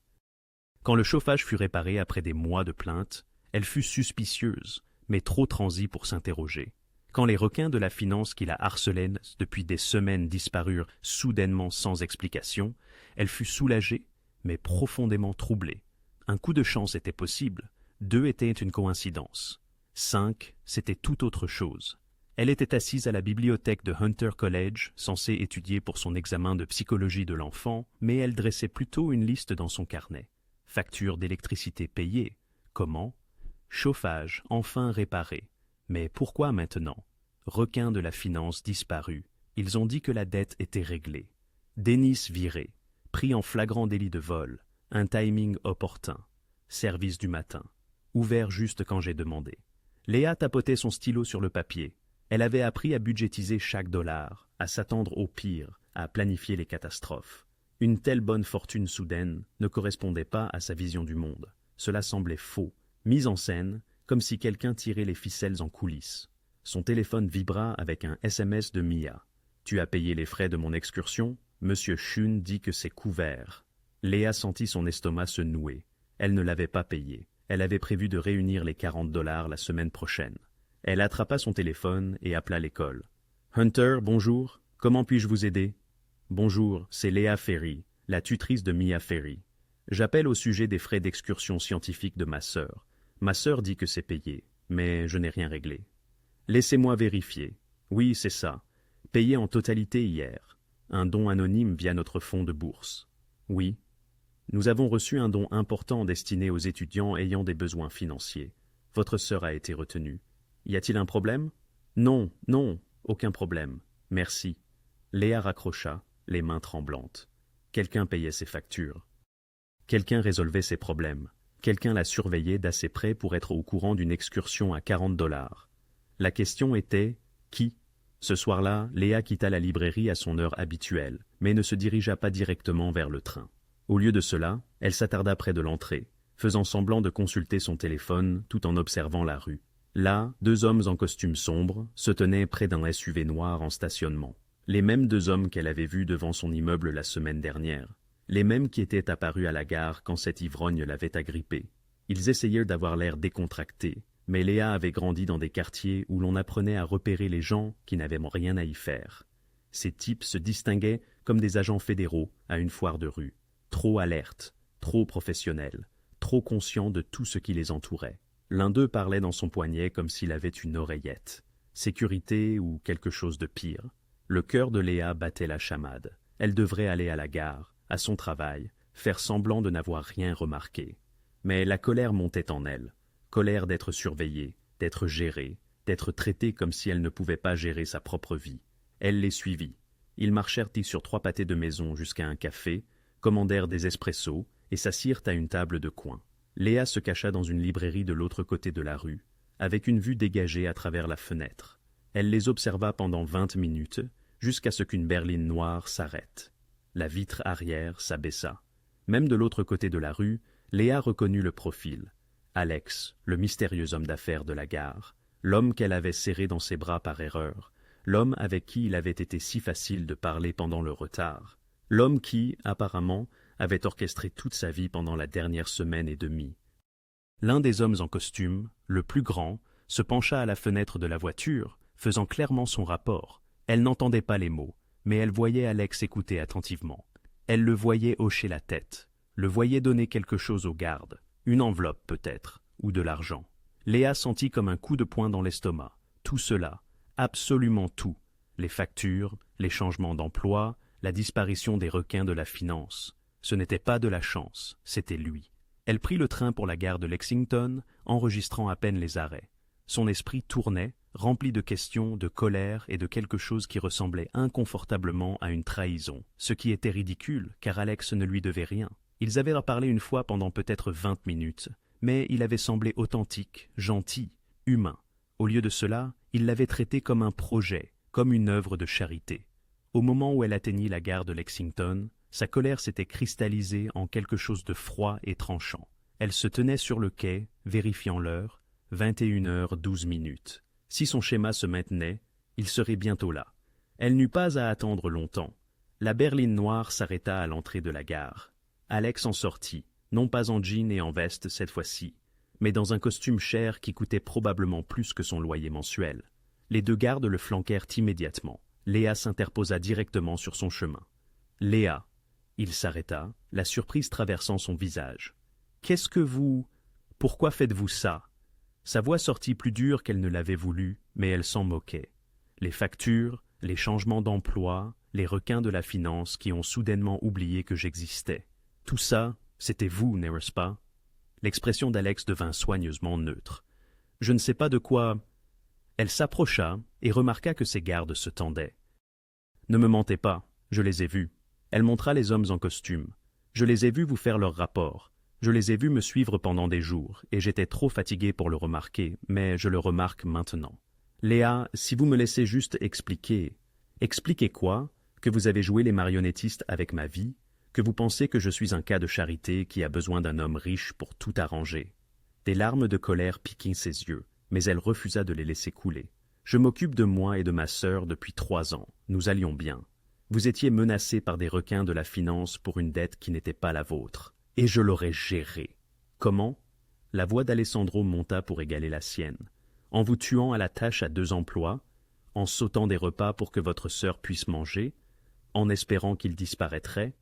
Quand le chauffage fut réparé après des mois de plaintes, elle fut suspicieuse, mais trop transie pour s'interroger. Quand les requins de la finance qui la harcelaient depuis des semaines disparurent soudainement sans explication, elle fut soulagée, mais profondément troublée. Un coup de chance était possible, 2 était une coïncidence, 5, c'était tout autre chose. Elle était assise à la bibliothèque de Hunter College, censée étudier pour son examen de psychologie de l'enfant, mais elle dressait plutôt une liste dans son carnet. Facture d'électricité payée. Comment ? Chauffage enfin réparé. Mais pourquoi maintenant ? Requins de la finance disparus. Ils ont dit que la dette était réglée. Dennis viré. Pris en flagrant délit de vol. Un timing opportun. Service du matin. Ouvert juste quand j'ai demandé. Léa tapotait son stylo sur le papier. Elle avait appris à budgétiser chaque dollar, à s'attendre au pire, à planifier les catastrophes. Une telle bonne fortune soudaine ne correspondait pas à sa vision du monde. Cela semblait faux, mise en scène, comme si quelqu'un tirait les ficelles en coulisses. Son téléphone vibra avec un SMS de Mia. « Tu as payé les frais de mon excursion ? Monsieur Shun dit que c'est couvert. » Léa sentit son estomac se nouer. Elle ne l'avait pas payé. Elle avait prévu de réunir les 40 $ la semaine prochaine. Elle attrapa son téléphone et appela l'école. « Hunter, bonjour. Comment puis-je vous aider ? » « Bonjour, c'est Léa Ferry, la tutrice de Mia Ferry. J'appelle au sujet des frais d'excursion scientifique de ma sœur. Ma sœur dit que c'est payé, mais je n'ai rien réglé. Laissez-moi vérifier. Oui, c'est ça. Payé en totalité hier. Un don anonyme via notre fonds de bourse. Oui. Nous avons reçu un don important destiné aux étudiants ayant des besoins financiers. Votre sœur a été retenue. Y a-t-il un problème? Non, non, aucun problème. Merci. Léa raccrocha, les mains tremblantes. Quelqu'un payait ses factures. Quelqu'un résolvait ses problèmes. Quelqu'un la surveillait d'assez près pour être au courant d'une excursion à $40. La question était « qui ?» Ce soir-là, Léa quitta la librairie à son heure habituelle, mais ne se dirigea pas directement vers le train. Au lieu de cela, elle s'attarda près de l'entrée, faisant semblant de consulter son téléphone tout en observant la rue. Là, 2 hommes en costume sombre se tenaient près d'un SUV noir en stationnement. Les mêmes 2 hommes qu'elle avait vus devant son immeuble la semaine dernière. Les mêmes qui étaient apparus à la gare quand cet ivrogne l'avait agrippée. Ils essayèrent d'avoir l'air décontractés, mais Léa avait grandi dans des quartiers où l'on apprenait à repérer les gens qui n'avaient rien à y faire. Ces types se distinguaient comme des agents fédéraux à une foire de rue, trop alertes, trop professionnels, trop conscients de tout ce qui les entourait. L'un d'eux parlait dans son poignet comme s'il avait une oreillette. Sécurité ou quelque chose de pire. Le cœur de Léa battait la chamade. Elle devrait aller à la gare, à son travail, faire semblant de n'avoir rien remarqué. Mais la colère montait en elle. Colère d'être surveillée, d'être gérée, d'être traitée comme si elle ne pouvait pas gérer sa propre vie. Elle les suivit. Ils marchèrent sur 3 pâtés de maison jusqu'à un café, commandèrent des espressos et s'assirent à une table de coin. Léa se cacha dans une librairie de l'autre côté de la rue, avec une vue dégagée à travers la fenêtre. Elle les observa pendant 20 minutes, jusqu'à ce qu'une berline noire s'arrête. La vitre arrière s'abaissa. Même de l'autre côté de la rue, Léa reconnut le profil. Alex, le mystérieux homme d'affaires de la gare, l'homme qu'elle avait serré dans ses bras par erreur, l'homme avec qui il avait été si facile de parler pendant le retard, l'homme qui, apparemment, avait orchestré toute sa vie pendant la dernière semaine et demie. L'un des hommes en costume, le plus grand, se pencha à la fenêtre de la voiture, faisant clairement son rapport. Elle n'entendait pas les mots, mais elle voyait Alex écouter attentivement. Elle le voyait hocher la tête, le voyait donner quelque chose au garde, une enveloppe peut-être, ou de l'argent. Léa sentit comme un coup de poing dans l'estomac. Tout cela, absolument tout, les factures, les changements d'emploi, la disparition des requins de la finance. Ce n'était pas de la chance, c'était lui. Elle prit le train pour la gare de Lexington, enregistrant à peine les arrêts. Son esprit tournait, rempli de questions, de colère et de quelque chose qui ressemblait inconfortablement à une trahison, ce qui était ridicule, car Alex ne lui devait rien. Ils avaient reparlé une fois pendant peut-être 20 minutes, mais il avait semblé authentique, gentil, humain. Au lieu de cela, il l'avait traité comme un projet, comme une œuvre de charité. Au moment où elle atteignit la gare de Lexington, sa colère s'était cristallisée en quelque chose de froid et tranchant. Elle se tenait sur le quai, vérifiant l'heure, 21h12. Si son schéma se maintenait, il serait bientôt là. Elle n'eut pas à attendre longtemps. La berline noire s'arrêta à l'entrée de la gare. Alex en sortit, non pas en jean et en veste cette fois-ci, mais dans un costume cher qui coûtait probablement plus que son loyer mensuel. Les 2 gardes le flanquèrent immédiatement. Léa s'interposa directement sur son chemin. « Léa !» Il s'arrêta, la surprise traversant son visage. « Qu'est-ce que vous... Pourquoi faites-vous ça ?» Sa voix sortit plus dure qu'elle ne l'avait voulu, mais elle s'en moquait. Les factures, les changements d'emploi, les requins de la finance qui ont soudainement oublié que j'existais. Tout ça, c'était vous, n'est-ce pas? L'expression d'Alex devint soigneusement neutre. « Je ne sais pas de quoi... » Elle s'approcha et remarqua que ses gardes se tendaient. « Ne me mentez pas, je les ai vus. » Elle montra les hommes en costume. « Je les ai vus vous faire leur rapport. Je les ai vus me suivre pendant des jours, et j'étais trop fatigué pour le remarquer, mais je le remarque maintenant. Léa, si vous me laissez juste expliquer... » « Expliquer quoi? Que vous avez joué les marionnettistes avec ma vie? Que vous pensez que je suis un cas de charité qui a besoin d'un homme riche pour tout arranger? » Des larmes de colère piquaient ses yeux, mais elle refusa de les laisser couler. « Je m'occupe de moi et de ma sœur depuis 3 ans. Nous allions bien. Vous étiez menacé par des requins de la finance pour une dette qui n'était pas la vôtre. Et je l'aurais gérée. Comment? La voix d'Alessandro monta pour égaler la sienne. En vous tuant à la tâche à 2 emplois, en sautant des repas pour que votre sœur puisse manger, en espérant qu'il disparaîtrait,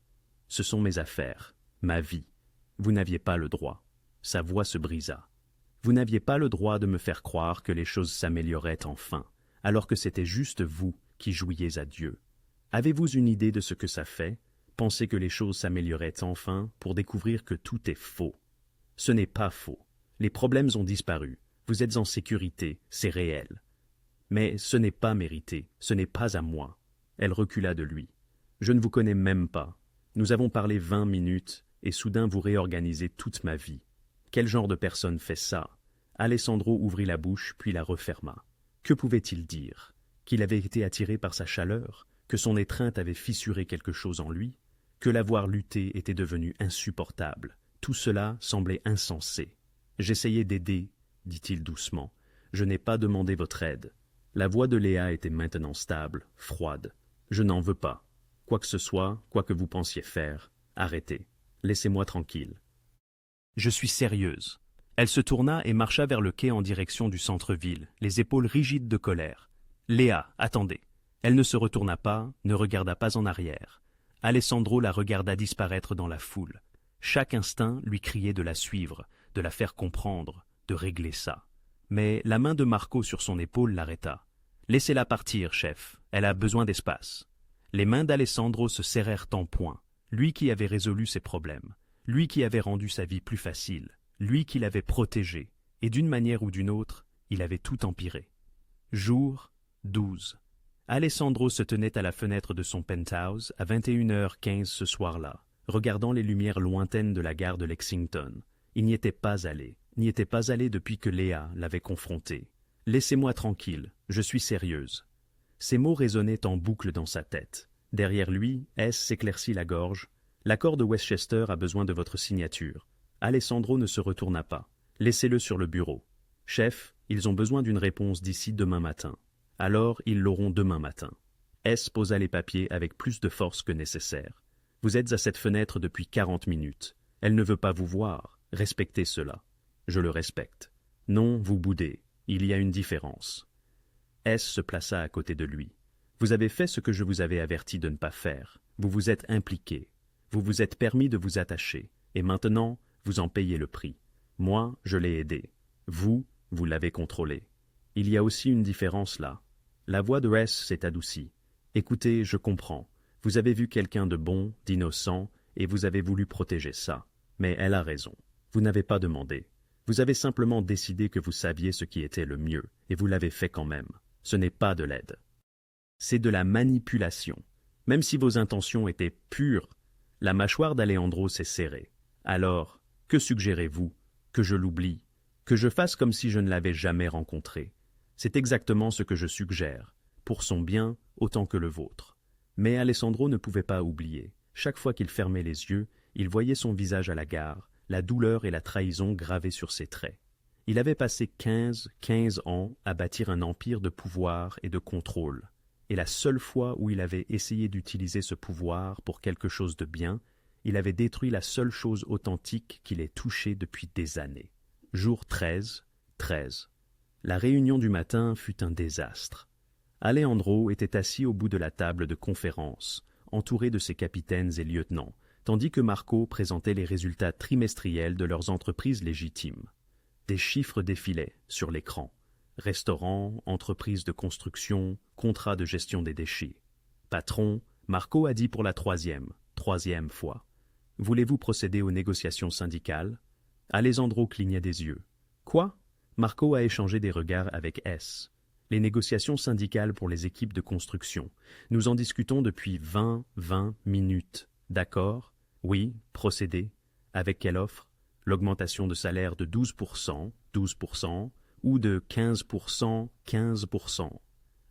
ce sont mes affaires, ma vie. Vous n'aviez pas le droit. » Sa voix se brisa. « Vous n'aviez pas le droit de me faire croire que les choses s'amélioraient enfin, alors que c'était juste vous qui jouiez à Dieu. Avez-vous une idée de ce que ça fait? pensez que les choses s'amélioraient enfin pour découvrir que tout est faux. Ce n'est pas faux. Les problèmes ont disparu. Vous êtes en sécurité, c'est réel. Mais ce n'est pas mérité, ce n'est pas à moi. Elle recula de lui. Je ne vous connais même pas. Nous avons parlé 20 minutes et soudain vous réorganisez toute ma vie. Quel genre de personne fait ça? Alessandro ouvrit la bouche puis la referma. Que pouvait-il dire? Qu'il avait été attiré par sa chaleur? Que son étreinte avait fissuré quelque chose en lui? Que l'avoir lutté était devenu insupportable? Tout cela semblait insensé. J'essayais d'aider, dit-il doucement. Je n'ai pas demandé votre aide. La voix de Léa était maintenant stable, froide. Je n'en veux pas. Quoi que ce soit, quoi que vous pensiez faire, arrêtez. Laissez-moi tranquille. Je suis sérieuse. Elle se tourna et marcha vers le quai en direction du centre-ville, les épaules rigides de colère. Léa, attendez. Elle ne se retourna pas, ne regarda pas en arrière. Alessandro la regarda disparaître dans la foule. Chaque instinct lui criait de la suivre, de la faire comprendre, de régler ça. Mais la main de Marco sur son épaule l'arrêta. « Laissez-la partir, chef. Elle a besoin d'espace. » Les mains d'Alessandro se serrèrent en poing. Lui qui avait résolu ses problèmes. Lui qui avait rendu sa vie plus facile. Lui qui l'avait protégé. Et d'une manière ou d'une autre, il avait tout empiré. Jour 12. Alessandro se tenait à la fenêtre de son penthouse à 21h15 ce soir-là, regardant les lumières lointaines de la gare de Lexington. Il n'y était pas allé depuis que Léa l'avait confronté. « Laissez-moi tranquille, je suis sérieuse. » Ces mots résonnaient en boucle dans sa tête. Derrière lui, S s'éclaircit la gorge. « L'accord de Westchester a besoin de votre signature. » Alessandro ne se retourna pas. « Laissez-le sur le bureau. »« Chef, ils ont besoin d'une réponse d'ici demain matin. » « Alors, ils l'auront demain matin. » S posa les papiers avec plus de force que nécessaire. « Vous êtes à cette fenêtre depuis 40 minutes. Elle ne veut pas vous voir. Respectez cela. » « Je le respecte. »« Non, vous boudez. Il y a une différence. » S se plaça à côté de lui. « Vous avez fait ce que je vous avais averti de ne pas faire. Vous vous êtes impliqué. Vous vous êtes permis de vous attacher. Et maintenant, vous en payez le prix. Moi, je l'ai aidé. Vous l'avez contrôlé. Il y a aussi une différence là. » La voix de S s'est adoucie. « Écoutez, je comprends. Vous avez vu quelqu'un de bon, d'innocent, et vous avez voulu protéger ça. Mais elle a raison. Vous n'avez pas demandé. Vous avez simplement décidé que vous saviez ce qui était le mieux, et vous l'avez fait quand même. Ce n'est pas de l'aide. C'est de la manipulation. Même si vos intentions étaient pures, la mâchoire d'Alejandro s'est serrée. Alors, que suggérez-vous? Que je l'oublie? Que je fasse comme si je ne l'avais jamais rencontré? C'est exactement ce que je suggère, pour son bien autant que le vôtre. Mais Alessandro ne pouvait pas oublier. Chaque fois qu'il fermait les yeux, il voyait son visage à la gare, la douleur et la trahison gravées sur ses traits. Il avait passé 15 ans à bâtir un empire de pouvoir et de contrôle. Et la seule fois où il avait essayé d'utiliser ce pouvoir pour quelque chose de bien, il avait détruit la seule chose authentique qu'il ait touchée depuis des années. Jour 13. La réunion du matin fut un désastre. Alejandro était assis au bout de la table de conférence, entouré de ses capitaines et lieutenants, tandis que Marco présentait les résultats trimestriels de leurs entreprises légitimes. Des chiffres défilaient sur l'écran. Restaurants, entreprises de construction, contrats de gestion des déchets. Patron, Marco a dit pour la troisième fois. Voulez-vous procéder aux négociations syndicales? Alessandro clignait des yeux. Quoi? Marco a échangé des regards avec S. Les négociations syndicales pour les équipes de construction. Nous en discutons depuis 20 minutes. D'accord? Oui, procédez. Avec quelle offre? L'augmentation de salaire de 12%, ou de 15%.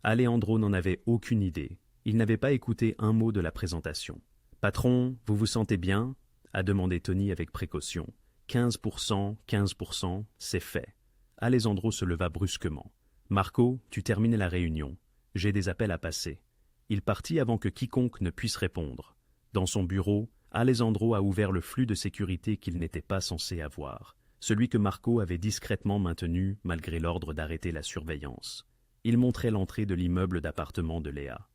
Alejandro n'en avait aucune idée. Il n'avait pas écouté un mot de la présentation. Patron, vous vous sentez bien? A demandé Tony avec précaution. 15%, c'est fait. Alessandro se leva brusquement. Marco, tu termines la réunion. J'ai des appels à passer. Il partit avant que quiconque ne puisse répondre. Dans son bureau, Alessandro a ouvert le flux de sécurité qu'il n'était pas censé avoir, celui que Marco avait discrètement maintenu malgré l'ordre d'arrêter la surveillance. Il montrait l'entrée de l'immeuble d'appartement de Léa.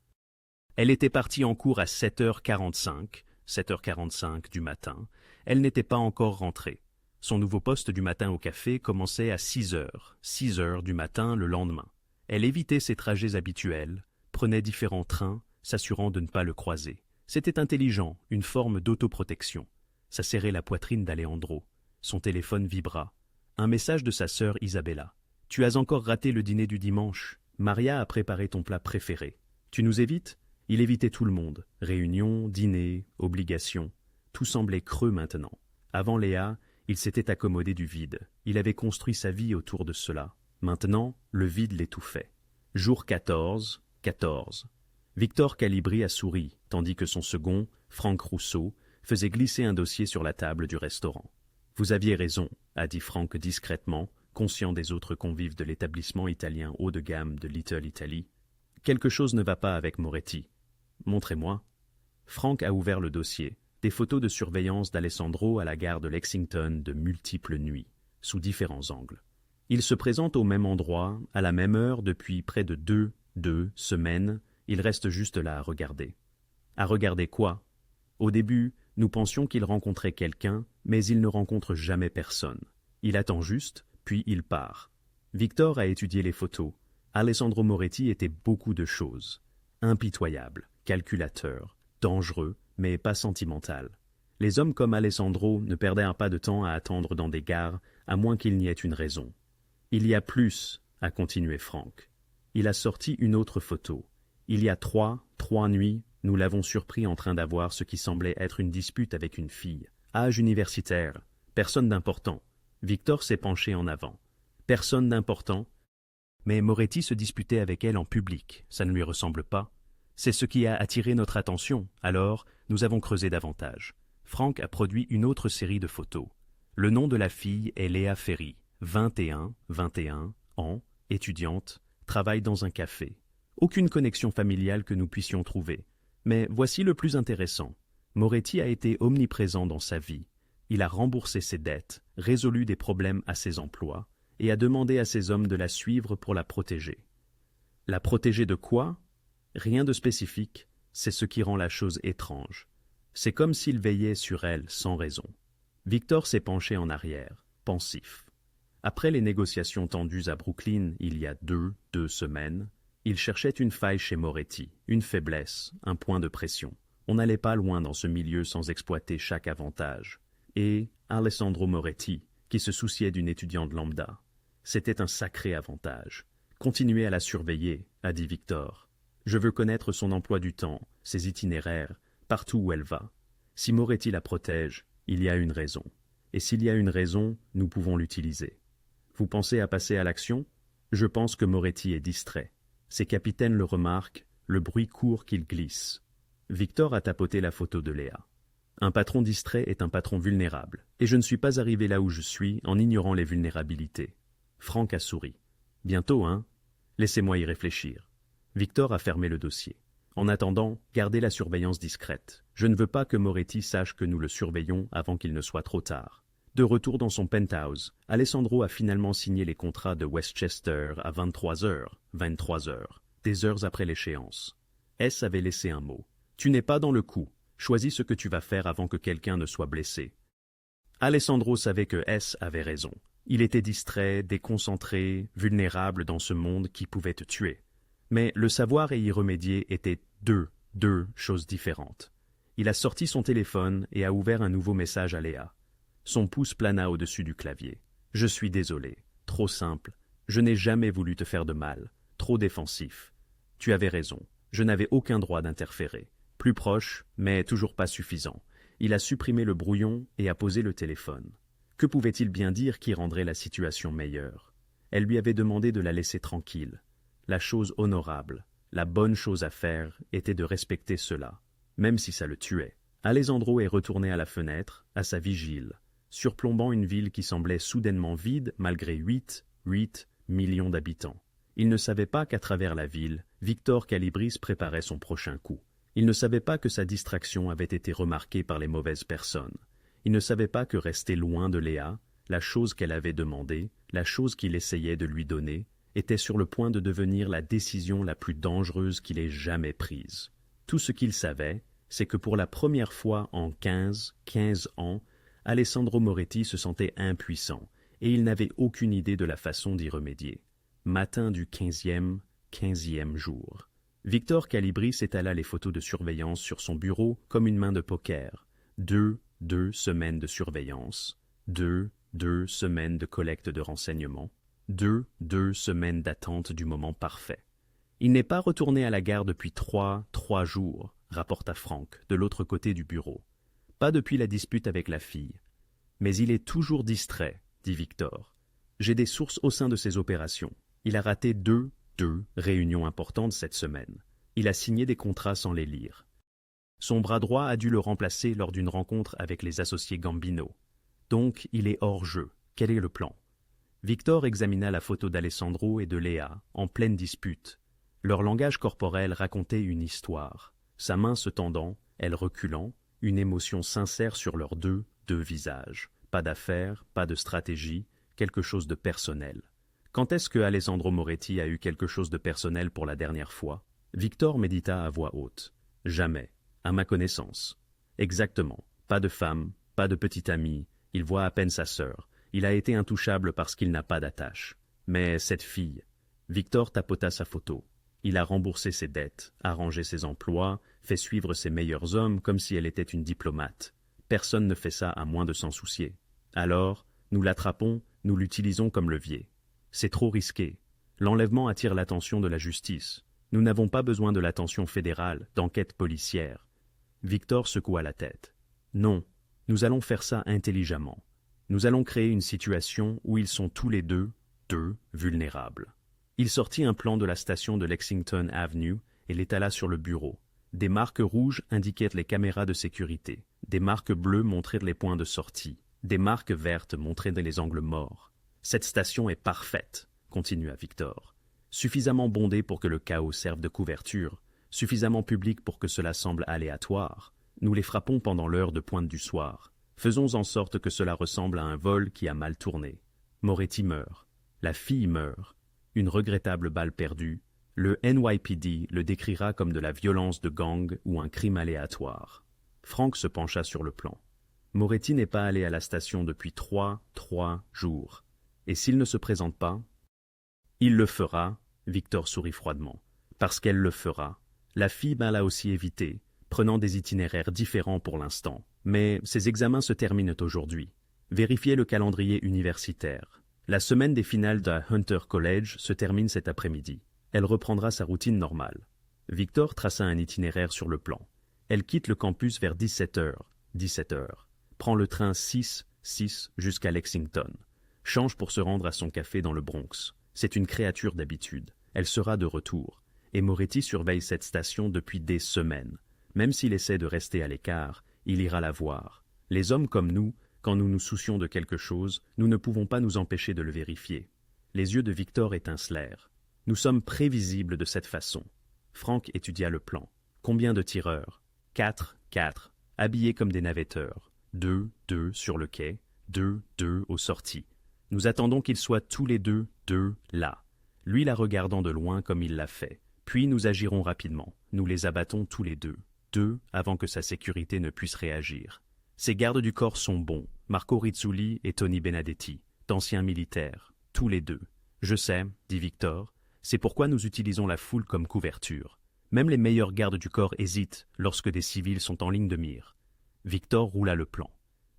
Elle était partie en cours à 7h45 du matin. Elle n'était pas encore rentrée. Son nouveau poste du matin au café commençait à 6h du matin le lendemain. Elle évitait ses trajets habituels, prenait différents trains, s'assurant de ne pas le croiser. C'était intelligent, une forme d'autoprotection. Ça serrait la poitrine d'Alejandro. Son téléphone vibra. Un message de sa sœur Isabella. « Tu as encore raté le dîner du dimanche. Maria a préparé ton plat préféré. Tu nous évites ?» Il évitait tout le monde. Réunions, dîners, obligations. Tout semblait creux maintenant. Avant Léa, il s'était accommodé du vide. Il avait construit sa vie autour de cela. Maintenant, le vide l'étouffait. Jour 14, 14. Victor Calibri a souri, tandis que son second, Franck Rousseau, faisait glisser un dossier sur la table du restaurant. « Vous aviez raison », a dit Franck discrètement, conscient des autres convives de l'établissement italien haut de gamme de Little Italy. « Quelque chose ne va pas avec Moretti. »« Montrez-moi. » Franck a ouvert le dossier. Des photos de surveillance d'Alessandro à la gare de Lexington de multiples nuits, sous différents angles. Il se présente au même endroit, à la même heure, depuis près de deux semaines. Il reste juste là à regarder. À regarder quoi? Au début, nous pensions qu'il rencontrait quelqu'un, mais il ne rencontre jamais personne. Il attend juste, puis il part. Victor a étudié les photos. Alessandro Moretti était beaucoup de choses. Impitoyable, calculateur, dangereux, mais pas sentimental. Les hommes comme Alessandro ne perdaient pas de temps à attendre dans des gares, à moins qu'il n'y ait une raison. Il y a plus, a continué Franck. Il a sorti une autre photo. Il y a trois nuits, nous l'avons surpris en train d'avoir ce qui semblait être une dispute avec une fille. Âge universitaire, personne d'important. Victor s'est penché en avant. Personne d'important. Mais Moretti se disputait avec elle en public, ça ne lui ressemble pas. C'est ce qui a attiré notre attention, alors nous avons creusé davantage. Franck a produit une autre série de photos. Le nom de la fille est Léa Ferry, 21 ans, étudiante, travaille dans un café. Aucune connexion familiale que nous puissions trouver. Mais voici le plus intéressant. Moretti a été omniprésent dans sa vie. Il a remboursé ses dettes, résolu des problèmes à ses emplois, et a demandé à ses hommes de la suivre pour la protéger. La protéger de quoi? Rien de spécifique, c'est ce qui rend la chose étrange. C'est comme s'il veillait sur elle sans raison. Victor s'est penché en arrière, pensif. Après les négociations tendues à Brooklyn il y a deux semaines, il cherchait une faille chez Moretti, une faiblesse, un point de pression. On n'allait pas loin dans ce milieu sans exploiter chaque avantage. Et Alessandro Moretti, qui se souciait d'une étudiante lambda, c'était un sacré avantage. Continuez à la surveiller, a dit Victor. Je veux connaître son emploi du temps, ses itinéraires, partout où elle va. Si Moretti la protège, il y a une raison. Et s'il y a une raison, nous pouvons l'utiliser. Vous pensez à passer à l'action? Je pense que Moretti est distrait. Ses capitaines le remarquent, le bruit court qu'il glisse. Victor a tapoté la photo de Léa. Un patron distrait est un patron vulnérable, et je ne suis pas arrivé là où je suis en ignorant les vulnérabilités. Franck a souri. Bientôt, hein? Laissez-moi y réfléchir. Victor a fermé le dossier. En attendant, gardez la surveillance discrète. Je ne veux pas que Moretti sache que nous le surveillons avant qu'il ne soit trop tard. De retour dans son penthouse, Alessandro a finalement signé les contrats de Westchester à 23h, des heures après l'échéance. S avait laissé un mot. « Tu n'es pas dans le coup. Choisis ce que tu vas faire avant que quelqu'un ne soit blessé. » Alessandro savait que S avait raison. Il était distrait, déconcentré, vulnérable dans ce monde qui pouvait te tuer. Mais le savoir et y remédier étaient deux choses différentes. Il a sorti son téléphone et a ouvert un nouveau message à Léa. Son pouce plana au-dessus du clavier. « Je suis désolé. Trop simple. Je n'ai jamais voulu te faire de mal. Trop défensif. Tu avais raison. Je n'avais aucun droit d'interférer. Plus proche, mais toujours pas suffisant. » Il a supprimé le brouillon et a posé le téléphone. Que pouvait-il bien dire qui rendrait la situation meilleure? Elle lui avait demandé de la laisser tranquille. La chose honorable, la bonne chose à faire était de respecter cela, même si ça le tuait. Alessandro est retourné à la fenêtre, à sa vigile, surplombant une ville qui semblait soudainement vide malgré 8 millions d'habitants. Il ne savait pas qu'à travers la ville, Victor Calibris préparait son prochain coup. Il ne savait pas que sa distraction avait été remarquée par les mauvaises personnes. Il ne savait pas que rester loin de Léa, la chose qu'elle avait demandée, la chose qu'il essayait de lui donner, était sur le point de devenir la décision la plus dangereuse qu'il ait jamais prise. Tout ce qu'il savait, c'est que pour la première fois en 15 ans, Alessandro Moretti se sentait impuissant, et il n'avait aucune idée de la façon d'y remédier. Matin du 15e jour. Victor Calibri s'étala les photos de surveillance sur son bureau comme une main de poker. 2 semaines de surveillance. 2 semaines de collecte de renseignements. 2 semaines d'attente du moment parfait. Il n'est pas retourné à la gare depuis 3 jours, rapporta Frank, de l'autre côté du bureau. Pas depuis la dispute avec la fille. Mais il est toujours distrait, dit Victor. J'ai des sources au sein de ses opérations. Il a raté deux réunions importantes cette semaine. Il a signé des contrats sans les lire. Son bras droit a dû le remplacer lors d'une rencontre avec les associés Gambino. Donc, il est hors jeu. Quel est le plan? Victor examina la photo d'Alessandro et de Léa, en pleine dispute. Leur langage corporel racontait une histoire. Sa main se tendant, elle reculant, une émotion sincère sur leurs deux visages. Pas d'affaires, pas de stratégie, quelque chose de personnel. Quand est-ce que Alessandro Moretti a eu quelque chose de personnel pour la dernière fois? Victor médita à voix haute. Jamais, à ma connaissance. Exactement. Pas de femme, pas de petite amie, il voit à peine sa sœur. Il a été intouchable parce qu'il n'a pas d'attache. Mais cette fille... Victor tapota sa photo. Il a remboursé ses dettes, arrangé ses emplois, fait suivre ses meilleurs hommes comme si elle était une diplomate. Personne ne fait ça à moins de s'en soucier. Alors, nous l'attrapons, nous l'utilisons comme levier. C'est trop risqué. L'enlèvement attire l'attention de la justice. Nous n'avons pas besoin de l'attention fédérale, d'enquête policière. Victor secoua la tête. Non, nous allons faire ça intelligemment. Nous allons créer une situation où ils sont tous les deux vulnérables. Il sortit un plan de la station de Lexington Avenue et l'étala sur le bureau. Des marques rouges indiquaient les caméras de sécurité. Des marques bleues montraient les points de sortie. Des marques vertes montraient les angles morts. Cette station est parfaite, continua Victor. Suffisamment bondée pour que le chaos serve de couverture, suffisamment publique pour que cela semble aléatoire. Nous les frappons pendant l'heure de pointe du soir. Faisons en sorte que cela ressemble à un vol qui a mal tourné. Moretti meurt. La fille meurt. Une regrettable balle perdue. Le NYPD le décrira comme de la violence de gang ou un crime aléatoire. Frank se pencha sur le plan. Moretti n'est pas allé à la station depuis 3 jours. Et s'il ne se présente pas? Il le fera, Victor sourit froidement. Parce qu'elle le fera. La fille l'a aussi évité, prenant des itinéraires différents pour l'instant. Mais ses examens se terminent aujourd'hui. Vérifiez le calendrier universitaire. La semaine des finales de Hunter College se termine cet après-midi. Elle reprendra sa routine normale. Victor traça un itinéraire sur le plan. Elle quitte le campus vers 17h. Prend le train 6 jusqu'à Lexington. Change pour se rendre à son café dans le Bronx. C'est une créature d'habitude. Elle sera de retour. Et Moretti surveille cette station depuis des semaines. Même s'il essaie de rester à l'écart, il ira la voir. Les hommes comme nous, quand nous nous soucions de quelque chose, nous ne pouvons pas nous empêcher de le vérifier. Les yeux de Victor étincelèrent. Nous sommes prévisibles de cette façon. Frank étudia le plan. Combien de tireurs? 4, habillés comme des navetteurs. 2 sur le quai. 2 aux sorties. Nous attendons qu'ils soient tous les deux là. Lui la regardant de loin comme il l'a fait. Puis nous agirons rapidement. Nous les abattons tous les deux avant que sa sécurité ne puisse réagir. Ses gardes du corps sont bons, Marco Rizzulli et Tony Benedetti, d'anciens militaires, tous les deux. Je sais, dit Victor, c'est pourquoi nous utilisons la foule comme couverture. Même les meilleurs gardes du corps hésitent lorsque des civils sont en ligne de mire. Victor roula le plan.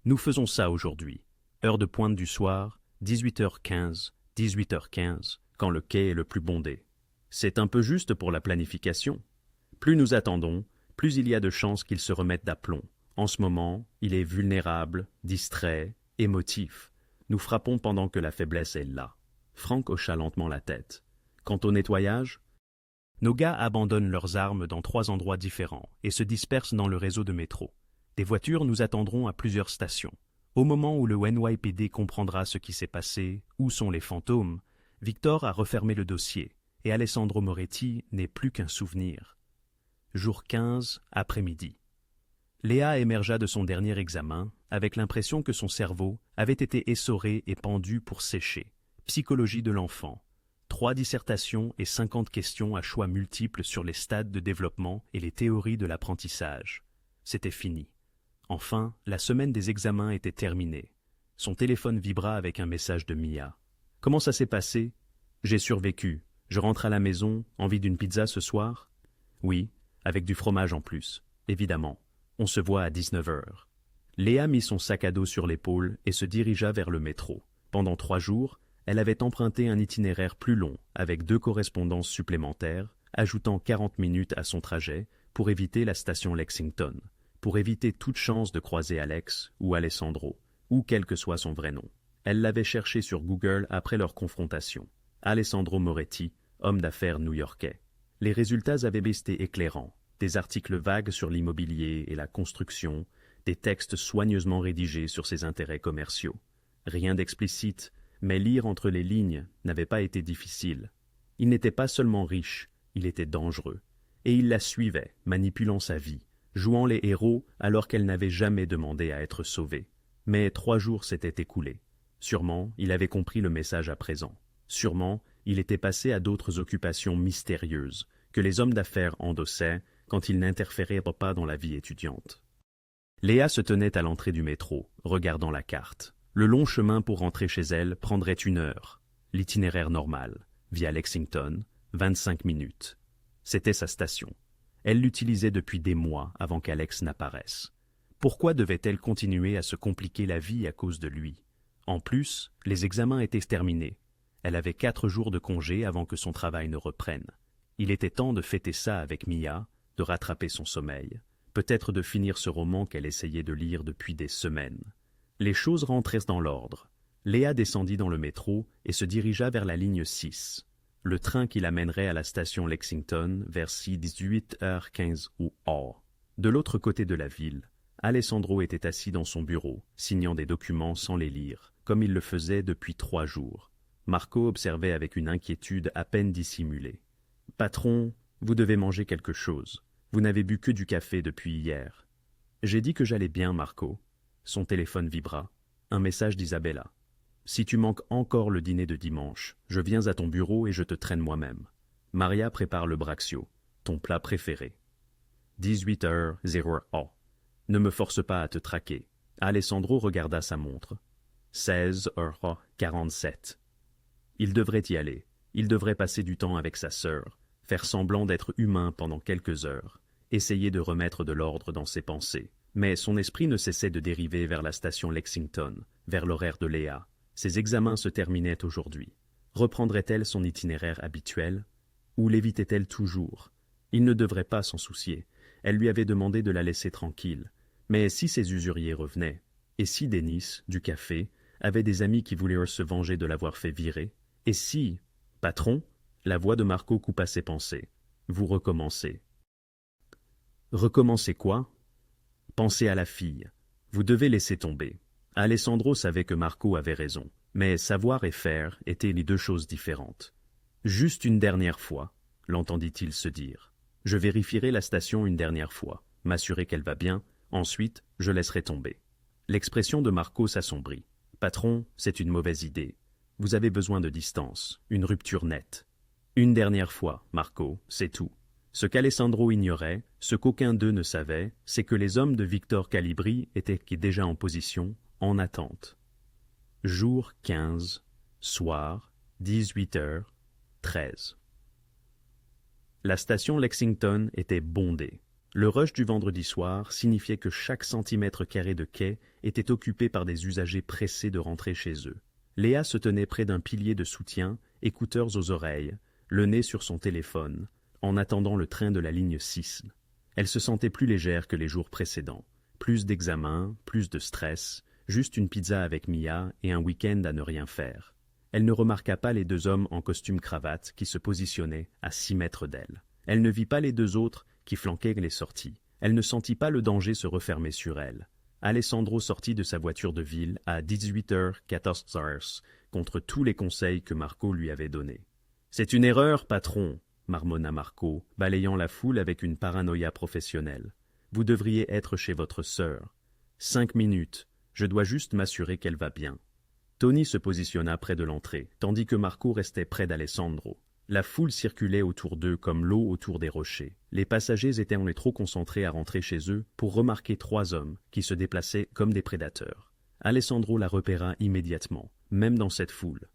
Nous faisons ça aujourd'hui. Heure de pointe du soir, 18h15, quand le quai est le plus bondé. C'est un peu juste pour la planification. Plus nous attendons, plus il y a de chances qu'il se remette d'aplomb. En ce moment, il est vulnérable, distrait, émotif. Nous frappons pendant que la faiblesse est là. Frank hocha lentement la tête. Quant au nettoyage, nos gars abandonnent leurs armes dans 3 endroits différents et se dispersent dans le réseau de métro. Des voitures nous attendront à plusieurs stations. Au moment où le NYPD comprendra ce qui s'est passé, où sont les fantômes, Victor a refermé le dossier et Alessandro Moretti n'est plus qu'un souvenir. Jour 15, après-midi. Léa émergea de son dernier examen avec l'impression que son cerveau avait été essoré et pendu pour sécher. Psychologie de l'enfant. 3 dissertations et 50 questions à choix multiples sur les stades de développement et les théories de l'apprentissage. C'était fini. Enfin, la semaine des examens était terminée. Son téléphone vibra avec un message de Mia. « Comment ça s'est passé ? J'ai survécu. Je rentre à la maison, envie d'une pizza ce soir ?» Oui, avec du fromage en plus, évidemment. On se voit à 19 heures. Léa mit son sac à dos sur l'épaule et se dirigea vers le métro. Pendant 3 jours, elle avait emprunté un itinéraire plus long, avec 2 correspondances supplémentaires, ajoutant 40 minutes à son trajet, pour éviter la station Lexington, pour éviter toute chance de croiser Alex ou Alessandro, ou quel que soit son vrai nom. Elle l'avait cherché sur Google après leur confrontation. Alessandro Moretti, homme d'affaires new-yorkais. Les résultats avaient été éclairants. Des articles vagues sur l'immobilier et la construction, des textes soigneusement rédigés sur ses intérêts commerciaux. Rien d'explicite, mais lire entre les lignes n'avait pas été difficile. Il n'était pas seulement riche, il était dangereux. Et il la suivait, manipulant sa vie, jouant les héros alors qu'elle n'avait jamais demandé à être sauvée. Mais 3 jours s'étaient écoulés. Sûrement, il avait compris le message à présent. Sûrement, il était passé à d'autres occupations mystérieuses que les hommes d'affaires endossaient quand ils n'interféraient pas dans la vie étudiante. Léa se tenait à l'entrée du métro, regardant la carte. Le long chemin pour rentrer chez elle prendrait 1 heure. L'itinéraire normal, via Lexington, 25 minutes. C'était sa station. Elle l'utilisait depuis des mois avant qu'Alex n'apparaisse. Pourquoi devait-elle continuer à se compliquer la vie à cause de lui? En plus, les examens étaient terminés. Elle avait 4 jours de congé avant que son travail ne reprenne. Il était temps de fêter ça avec Mia, de rattraper son sommeil, peut-être de finir ce roman qu'elle essayait de lire depuis des semaines. Les choses rentrèrent dans l'ordre. Léa descendit dans le métro et se dirigea vers la ligne 6, le train qui l'amènerait à la station Lexington vers 18h15 ou or. De l'autre côté de la ville, Alessandro était assis dans son bureau, signant des documents sans les lire, comme il le faisait depuis 3 jours. Marco observait avec une inquiétude à peine dissimulée. « Patron, vous devez manger quelque chose. Vous n'avez bu que du café depuis hier. »« J'ai dit que j'allais bien, Marco. » Son téléphone vibra. Un message d'Isabella. « Si tu manques encore le dîner de dimanche, je viens à ton bureau et je te traîne moi-même. Maria prépare le braccio, ton plat préféré. 18h00. Ne me force pas à te traquer. » Alessandro regarda sa montre. 16h47. Il devrait y aller. Il devrait passer du temps avec sa sœur, faire semblant d'être humain pendant quelques heures, essayer de remettre de l'ordre dans ses pensées. Mais son esprit ne cessait de dériver vers la station Lexington, vers l'horaire de Léa. Ses examens se terminaient aujourd'hui. Reprendrait-elle son itinéraire habituel? Ou l'évitait-elle toujours? Il ne devrait pas s'en soucier. Elle lui avait demandé de la laisser tranquille. Mais si ses usuriers revenaient, et si Denis, du café, avait des amis qui voulaient se venger de l'avoir fait virer, et si, patron, la voix de Marco coupa ses pensées. Vous recommencez. Recommencer quoi? Pensez à la fille. Vous devez laisser tomber. Alessandro savait que Marco avait raison, mais savoir et faire étaient les 2 choses différentes. Juste une dernière fois, l'entendit-il se dire. Je vérifierai la station une dernière fois, m'assurer qu'elle va bien, ensuite je laisserai tomber. L'expression de Marco s'assombrit. Patron, c'est une mauvaise idée. Vous avez besoin de distance, une rupture nette. Une dernière fois, Marco, c'est tout. Ce qu'Alessandro ignorait, ce qu'aucun d'eux ne savait, c'est que les hommes de Victor Calibri étaient déjà en position, en attente. Jour 15, soir, 18h13. La station Lexington était bondée. Le rush du vendredi soir signifiait que chaque centimètre carré de quai était occupé par des usagers pressés de rentrer chez eux. Léa se tenait près d'un pilier de soutien, écouteurs aux oreilles, le nez sur son téléphone, en attendant le train de la ligne 6. Elle se sentait plus légère que les jours précédents. Plus d'examens, plus de stress, juste une pizza avec Mia et un week-end à ne rien faire. Elle ne remarqua pas les 2 hommes en costume cravate qui se positionnaient à 6 mètres d'elle. Elle ne vit pas les 2 autres qui flanquaient les sorties. Elle ne sentit pas le danger se refermer sur elle. Alessandro sortit de sa voiture de ville à 18h14 contre tous les conseils que Marco lui avait donnés. « C'est une erreur, patron !» marmonna Marco, balayant la foule avec une paranoïa professionnelle. « Vous devriez être chez votre sœur. 5 minutes, je dois juste m'assurer qu'elle va bien. » Tony se positionna près de l'entrée, tandis que Marco restait près d'Alessandro. La foule circulait autour d'eux comme l'eau autour des rochers. Les passagers étaient trop concentrés à rentrer chez eux pour remarquer 3 hommes qui se déplaçaient comme des prédateurs. Alessandro la repéra immédiatement, même dans cette foule.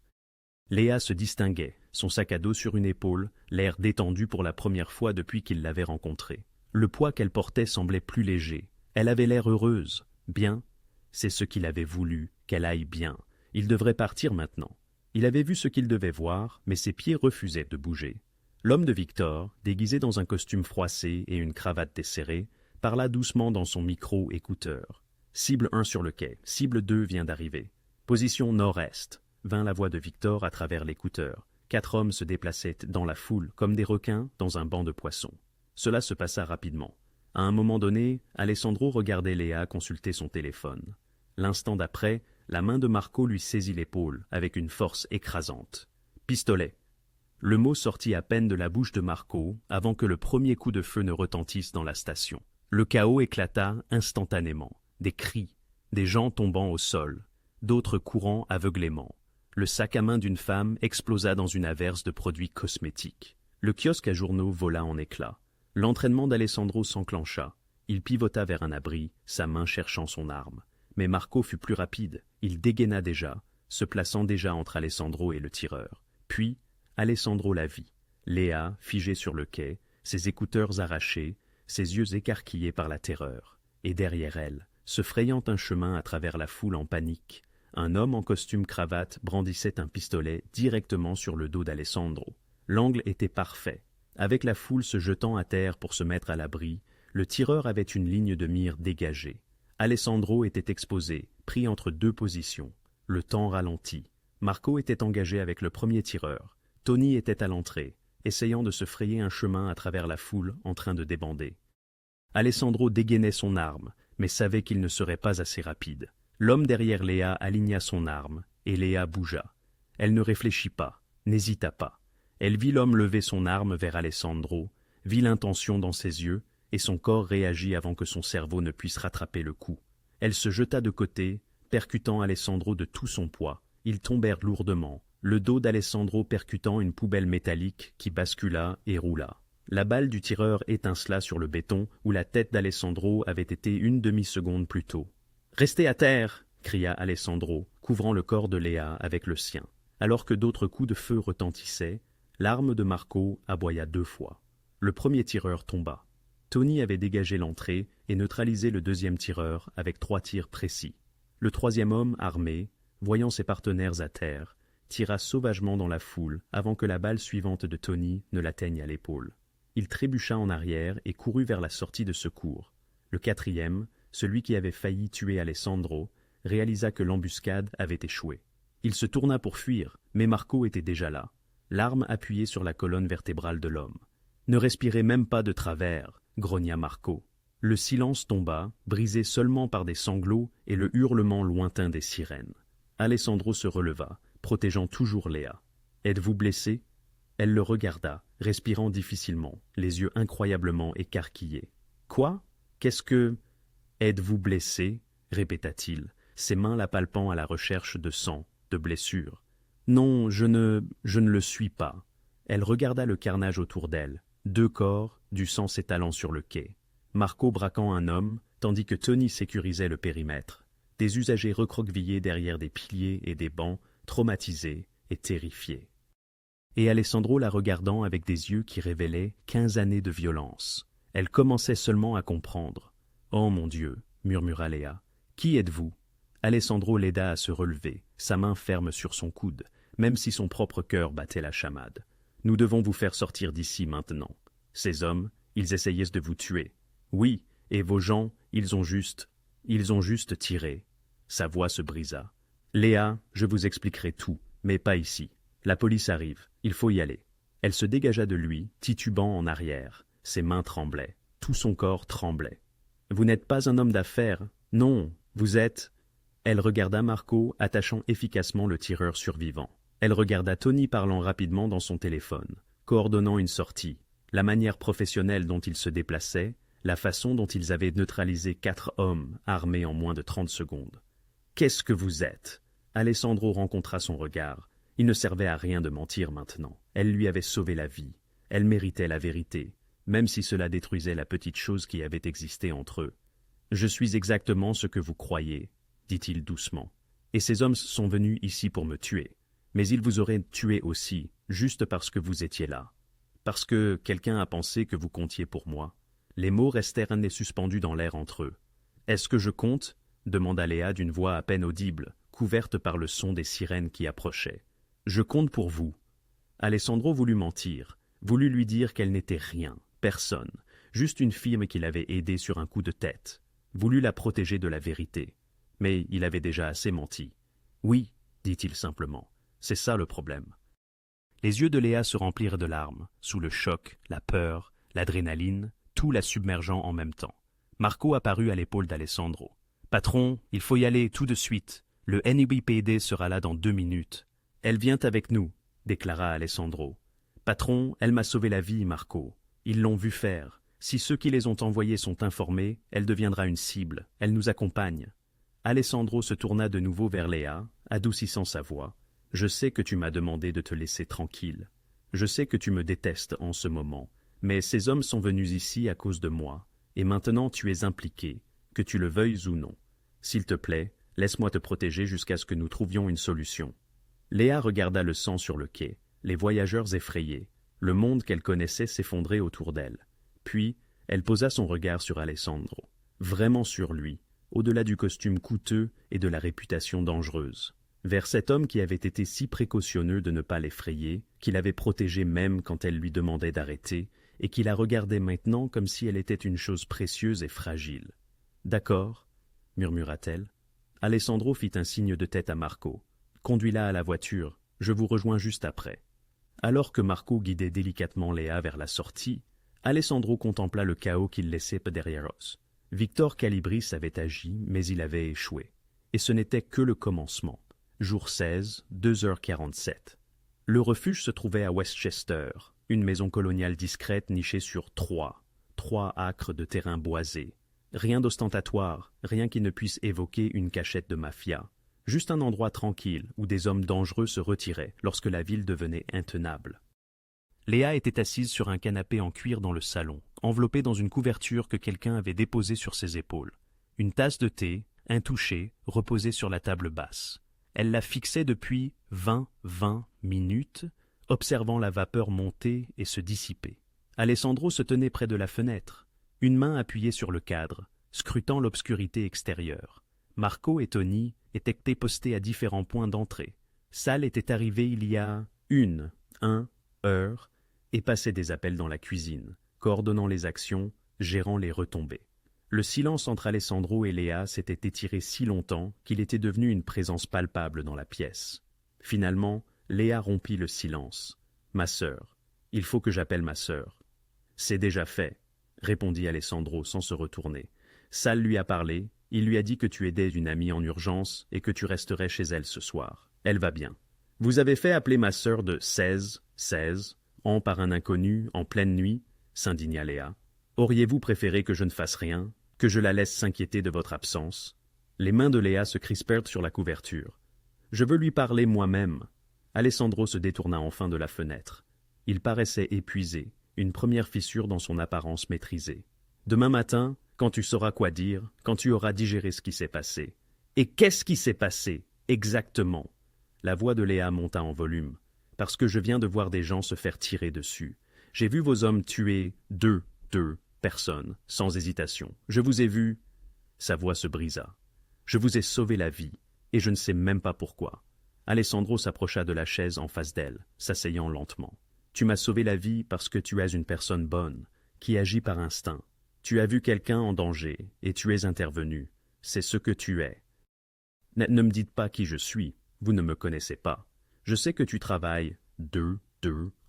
Léa se distinguait, son sac à dos sur une épaule, l'air détendu pour la première fois depuis qu'il l'avait rencontrée. Le poids qu'elle portait semblait plus léger. Elle avait l'air heureuse. Bien. C'est ce qu'il avait voulu, qu'elle aille bien. Il devrait partir maintenant. Il avait vu ce qu'il devait voir, mais ses pieds refusaient de bouger. L'homme de Victor, déguisé dans un costume froissé et une cravate desserrée, parla doucement dans son micro-écouteur. Cible 1 sur le quai, cible 2 vient d'arriver. Position nord-est, vint la voix de Victor à travers l'écouteur. 4 hommes se déplaçaient dans la foule, comme des requins dans un banc de poissons. Cela se passa rapidement. À un moment donné, Alessandro regardait Léa consulter son téléphone. L'instant d'après, la main de Marco lui saisit l'épaule avec une force écrasante. « Pistolet !» Le mot sortit à peine de la bouche de Marco avant que le premier coup de feu ne retentisse dans la station. Le chaos éclata instantanément. Des cris, des gens tombant au sol, d'autres courant aveuglément. Le sac à main d'une femme explosa dans une averse de produits cosmétiques. Le kiosque à journaux vola en éclats. L'entraînement d'Alessandro s'enclencha. Il pivota vers un abri, sa main cherchant son arme. Mais Marco fut plus rapide. Il dégaina déjà, se plaçant déjà entre Alessandro et le tireur. Puis, Alessandro la vit. Léa, figée sur le quai, ses écouteurs arrachés, ses yeux écarquillés par la terreur. Et derrière elle, se frayant un chemin à travers la foule en panique, un homme en costume cravate brandissait un pistolet directement sur le dos d'Alessandro. L'angle était parfait. Avec la foule se jetant à terre pour se mettre à l'abri, le tireur avait une ligne de mire dégagée. Alessandro était exposé, pris entre deux positions. Le temps ralentit. Marco était engagé avec le premier tireur. Tony était à l'entrée, essayant de se frayer un chemin à travers la foule en train de débander. Alessandro dégainait son arme, mais savait qu'il ne serait pas assez rapide. L'homme derrière Léa aligna son arme, et Léa bougea. Elle ne réfléchit pas, n'hésita pas. Elle vit l'homme lever son arme vers Alessandro, vit l'intention dans ses yeux, et son corps réagit avant que son cerveau ne puisse rattraper le coup. Elle se jeta de côté, percutant Alessandro de tout son poids. Ils tombèrent lourdement, le dos d'Alessandro percutant une poubelle métallique qui bascula et roula. La balle du tireur étincela sur le béton où la tête d'Alessandro avait été une demi-seconde plus tôt. « Restez à terre !» cria Alessandro, couvrant le corps de Léa avec le sien. Alors que d'autres coups de feu retentissaient, l'arme de Marco aboya 2 fois. Le premier tireur tomba. Tony avait dégagé l'entrée et neutralisé le deuxième tireur avec 3 tirs précis. Le troisième homme, armé, voyant ses partenaires à terre, tira sauvagement dans la foule avant que la balle suivante de Tony ne l'atteigne à l'épaule. Il trébucha en arrière et courut vers la sortie de secours. Le quatrième, celui qui avait failli tuer Alessandro, réalisa que l'embuscade avait échoué. Il se tourna pour fuir, mais Marco était déjà là, l'arme appuyée sur la colonne vertébrale de l'homme. « Ne respirez même pas de travers !» grogna Marco. Le silence tomba, brisé seulement par des sanglots et le hurlement lointain des sirènes. Alessandro se releva, protégeant toujours Léa. « Êtes-vous blessé ?» Elle le regarda, respirant difficilement, les yeux incroyablement écarquillés. « Quoi ? Qu'est-ce que... » « Êtes-vous blessé ?» répéta-t-il, ses mains la palpant à la recherche de sang, de blessures. « Non, je ne le suis pas. » Elle regarda le carnage autour d'elle, 2 corps, du sang s'étalant sur le quai. Marco braquant un homme, tandis que Tony sécurisait le périmètre. Des usagers recroquevillés derrière des piliers et des bancs, traumatisés et terrifiés. Et Alessandro la regardant avec des yeux qui révélaient 15 années de violence. Elle commençait seulement à comprendre. « Oh mon Dieu !» murmura Léa. « Qui êtes-vous » Alessandro l'aida à se relever, sa main ferme sur son coude, même si son propre cœur battait la chamade. « Nous devons vous faire sortir d'ici maintenant. Ces hommes, ils essayaient de vous tuer. Oui, et vos gens, ils ont juste tiré. » Sa voix se brisa. « Léa, je vous expliquerai tout, mais pas ici. La police arrive, il faut y aller. » Elle se dégagea de lui, titubant en arrière. Ses mains tremblaient, tout son corps tremblait. « Vous n'êtes pas un homme d'affaires. Non, vous êtes... » Elle regarda Marco, attachant efficacement le tireur survivant. Elle regarda Tony parlant rapidement dans son téléphone, coordonnant une sortie, la manière professionnelle dont ils se déplaçaient, la façon dont ils avaient neutralisé 4 hommes armés en moins de 30 secondes. « Qu'est-ce que vous êtes ?» Alessandro rencontra son regard. Il ne servait à rien de mentir maintenant. Elle lui avait sauvé la vie. Elle méritait la vérité, même si cela détruisait la petite chose qui avait existé entre eux. « Je suis exactement ce que vous croyez, » dit-il doucement. « Et ces hommes sont venus ici pour me tuer. Mais ils vous auraient tué aussi, juste parce que vous étiez là. Parce que quelqu'un a pensé que vous comptiez pour moi. » Les mots restèrent nés suspendus dans l'air entre eux. « Est-ce que je compte ?» demanda Léa d'une voix à peine audible, couverte par le son des sirènes qui approchaient. « Je compte pour vous. » Alessandro voulut mentir, voulut lui dire qu'elle n'était rien, personne, juste une fille qu'il avait aidée sur un coup de tête, voulut la protéger de la vérité. Mais il avait déjà assez menti. « Oui, dit-il simplement, c'est ça le problème. » Les yeux de Léa se remplirent de larmes, sous le choc, la peur, l'adrénaline, tout la submergeant en même temps. Marco apparut à l'épaule d'Alessandro. « Patron, il faut y aller tout de suite. Le NYPD sera là dans 2 minutes. »« Elle vient avec nous, » déclara Alessandro. « Patron, elle m'a sauvé la vie, Marco. Ils l'ont vu faire. Si ceux qui les ont envoyés sont informés, elle deviendra une cible. Elle nous accompagne. » Alessandro se tourna de nouveau vers Léa, adoucissant sa voix. « Je sais que tu m'as demandé de te laisser tranquille. Je sais que tu me détestes en ce moment, mais ces hommes sont venus ici à cause de moi, et maintenant tu es impliqué, que tu le veuilles ou non. S'il te plaît, laisse-moi te protéger jusqu'à ce que nous trouvions une solution. » Léa regarda le sang sur le quai, les voyageurs effrayés, le monde qu'elle connaissait s'effondrer autour d'elle. Puis, elle posa son regard sur Alessandro, vraiment sur lui, au-delà du costume coûteux et de la réputation dangereuse, vers cet homme qui avait été si précautionneux de ne pas l'effrayer, qui l'avait protégée même quand elle lui demandait d'arrêter, et qui la regardait maintenant comme si elle était une chose précieuse et fragile. « D'accord, » murmura-t-elle. Alessandro fit un signe de tête à Marco. « Conduis-la à la voiture, je vous rejoins juste après. » Alors que Marco guidait délicatement Léa vers la sortie, Alessandro contempla le chaos qu'il laissait derrière eux. Victor Calibris avait agi, mais il avait échoué. Et ce n'était que le commencement. Jour 16, 2h47. Le refuge se trouvait à Westchester, une maison coloniale discrète nichée sur 3 acres de terrain boisé. Rien d'ostentatoire, rien qui ne puisse évoquer une cachette de mafia. Juste un endroit tranquille où des hommes dangereux se retiraient lorsque la ville devenait intenable. Léa était assise sur un canapé en cuir dans le salon, enveloppée dans une couverture que quelqu'un avait déposée sur ses épaules. Une tasse de thé, intouchée, reposait sur la table basse. Elle la fixait depuis 20 minutes, observant la vapeur monter et se dissiper. Alessandro se tenait près de la fenêtre, une main appuyée sur le cadre, scrutant l'obscurité extérieure. Marco et Tony étaient postés à différents points d'entrée. Sal était arrivé il y a 1 heure et passait des appels dans la cuisine, coordonnant les actions, gérant les retombées. Le silence entre Alessandro et Léa s'était étiré si longtemps qu'il était devenu une présence palpable dans la pièce. Finalement, Léa rompit le silence. « Ma sœur. Il faut que j'appelle ma sœur. »« C'est déjà fait, » répondit Alessandro sans se retourner. Sal lui a parlé, il lui a dit que tu aidais une amie en urgence et que tu resterais chez elle ce soir. Elle va bien. Vous avez fait appeler ma sœur de 16 ans par un inconnu en pleine nuit, s'indigna Léa. Auriez-vous préféré que je ne fasse rien, que je la laisse s'inquiéter de votre absence? Les mains de Léa se crispèrent sur la couverture. Je veux lui parler moi-même. Alessandro se détourna enfin de la fenêtre. Il paraissait épuisé, une première fissure dans son apparence maîtrisée. Demain matin, quand tu sauras quoi dire, quand tu auras digéré ce qui s'est passé. Et qu'est-ce qui s'est passé, exactement? La voix de Léa monta en volume. Parce que je viens de voir des gens se faire tirer dessus. J'ai vu vos hommes tuer deux personnes, sans hésitation. Je vous ai vu... Sa voix se brisa. Je vous ai sauvé la vie, et je ne sais même pas pourquoi. Alessandro s'approcha de la chaise en face d'elle, s'asseyant lentement. Tu m'as sauvé la vie parce que tu es une personne bonne, qui agit par instinct. Tu as vu quelqu'un en danger, et tu es intervenu. C'est ce que tu es. Ne me dites pas qui je suis, vous ne me connaissez pas. Je sais que tu travailles 2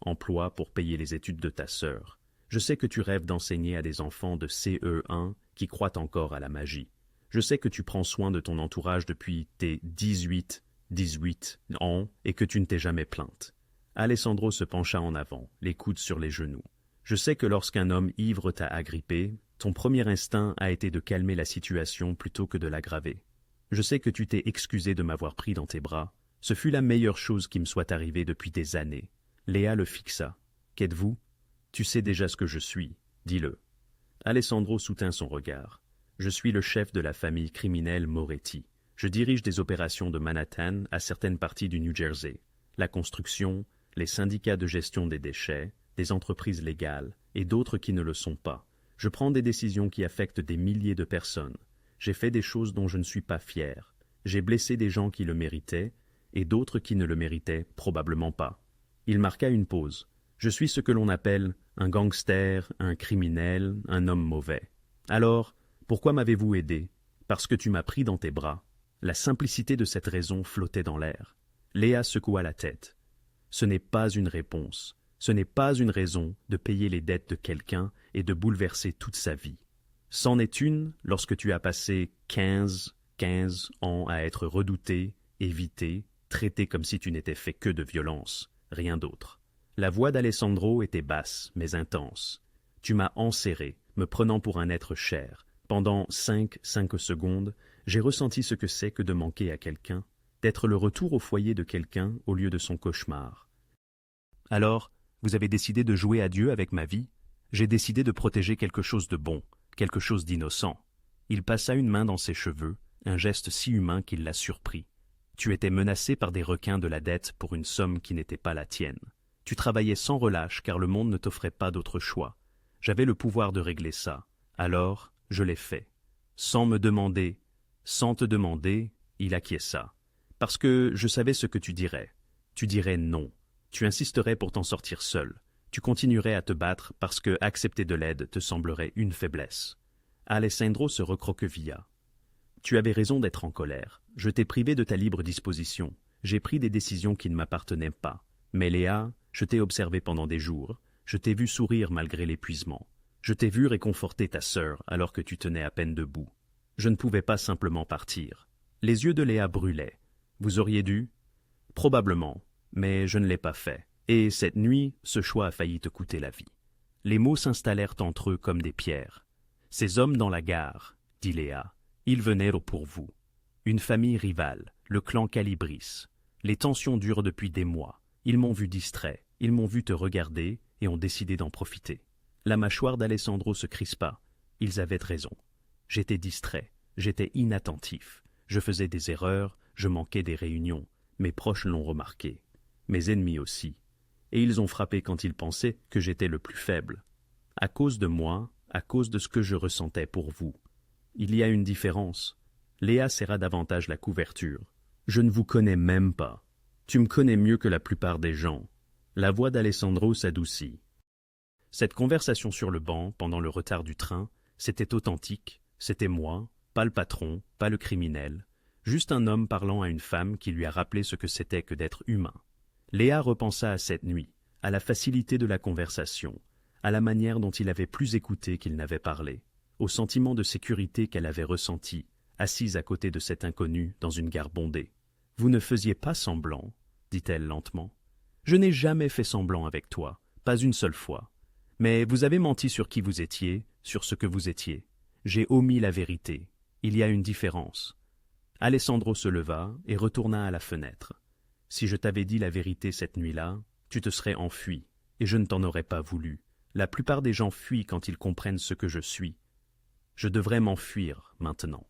emplois pour payer les études de ta sœur. Je sais que tu rêves d'enseigner à des enfants de CE1 qui croient encore à la magie. Je sais que tu prends soin de ton entourage depuis tes 18 ans et que tu ne t'es jamais plainte. Alessandro se pencha en avant, les coudes sur les genoux. Je sais que lorsqu'un homme ivre t'a agrippé, ton premier instinct a été de calmer la situation plutôt que de l'aggraver. Je sais que tu t'es excusé de m'avoir pris dans tes bras. Ce fut la meilleure chose qui me soit arrivée depuis des années. Léa le fixa. Qu'êtes-vous? Tu sais déjà ce que je suis, dis-le. Alessandro soutint son regard. Je suis le chef de la famille criminelle Moretti. Je dirige des opérations de Manhattan à certaines parties du New Jersey. La construction, les syndicats de gestion des déchets, des entreprises légales et d'autres qui ne le sont pas. Je prends des décisions qui affectent des milliers de personnes. J'ai fait des choses dont je ne suis pas fier. J'ai blessé des gens qui le méritaient et d'autres qui ne le méritaient probablement pas. Il marqua une pause. Je suis ce que l'on appelle un gangster, un criminel, un homme mauvais. Alors, pourquoi m'avez-vous aidé? Parce que tu m'as pris dans tes bras. La simplicité de cette raison flottait dans l'air. Léa secoua la tête. Ce n'est pas une réponse. Ce n'est pas une raison de payer les dettes de quelqu'un et de bouleverser toute sa vie. C'en est une lorsque tu as passé 15 ans à être redouté, évité, traité comme si tu n'étais fait que de violence, rien d'autre. La voix d'Alessandro était basse, mais intense. Tu m'as enserré, me prenant pour un être cher. Pendant 5 secondes, j'ai ressenti ce que c'est que de manquer à quelqu'un, d'être le retour au foyer de quelqu'un au lieu de son cauchemar. Alors, vous avez décidé de jouer à Dieu avec ma vie? J'ai décidé de protéger quelque chose de bon, quelque chose d'innocent. Il passa une main dans ses cheveux, un geste si humain qu'il la surprit. Tu étais menacé par des requins de la dette pour une somme qui n'était pas la tienne. Tu travaillais sans relâche car le monde ne t'offrait pas d'autre choix. J'avais le pouvoir de régler ça. Alors, je l'ai fait. Sans me demander, sans te demander, il acquiesça. Parce que je savais ce que tu dirais. Tu dirais non. Tu insisterais pour t'en sortir seul. Tu continuerais à te battre parce que accepter de l'aide te semblerait une faiblesse. Alessandro se recroquevilla. Tu avais raison d'être en colère. Je t'ai privé de ta libre disposition. J'ai pris des décisions qui ne m'appartenaient pas. Mais Léa, je t'ai observé pendant des jours. Je t'ai vu sourire malgré l'épuisement. Je t'ai vu réconforter ta sœur alors que tu tenais à peine debout. Je ne pouvais pas simplement partir. Les yeux de Léa brûlaient. Vous auriez dû? Probablement, mais je ne l'ai pas fait. Et cette nuit, ce choix a failli te coûter la vie. Les mots s'installèrent entre eux comme des pierres. Ces hommes dans la gare, dit Léa, ils venaient pour vous. Une famille rivale, le clan Calibris. Les tensions durent depuis des mois. Ils m'ont vu distrait, ils m'ont vu te regarder et ont décidé d'en profiter. La mâchoire d'Alessandro se crispa. Ils avaient raison. J'étais distrait, j'étais inattentif. Je faisais des erreurs, je manquais des réunions. Mes proches l'ont remarqué. Mes ennemis aussi. Et ils ont frappé quand ils pensaient que j'étais le plus faible. À cause de moi, à cause de ce que je ressentais pour vous. Il y a une différence. Léa serra davantage la couverture. Je ne vous connais même pas. Tu me connais mieux que la plupart des gens. La voix d'Alessandro s'adoucit. Cette conversation sur le banc, pendant le retard du train, c'était authentique, c'était moi, pas le patron, pas le criminel, juste un homme parlant à une femme qui lui a rappelé ce que c'était que d'être humain. Léa repensa à cette nuit, à la facilité de la conversation, à la manière dont il avait plus écouté qu'il n'avait parlé, au sentiment de sécurité qu'elle avait ressenti, assise à côté de cet inconnu dans une gare bondée. « Vous ne faisiez pas semblant, dit-elle lentement. « Je n'ai jamais fait semblant avec toi, pas une seule fois. Mais vous avez menti sur qui vous étiez, sur ce que vous étiez. J'ai omis la vérité. Il y a une différence. » Alessandro se leva et retourna à la fenêtre. « Si je t'avais dit la vérité cette nuit-là, tu te serais enfui, et je ne t'en aurais pas voulu. La plupart des gens fuient quand ils comprennent ce que je suis. Je devrais m'enfuir maintenant.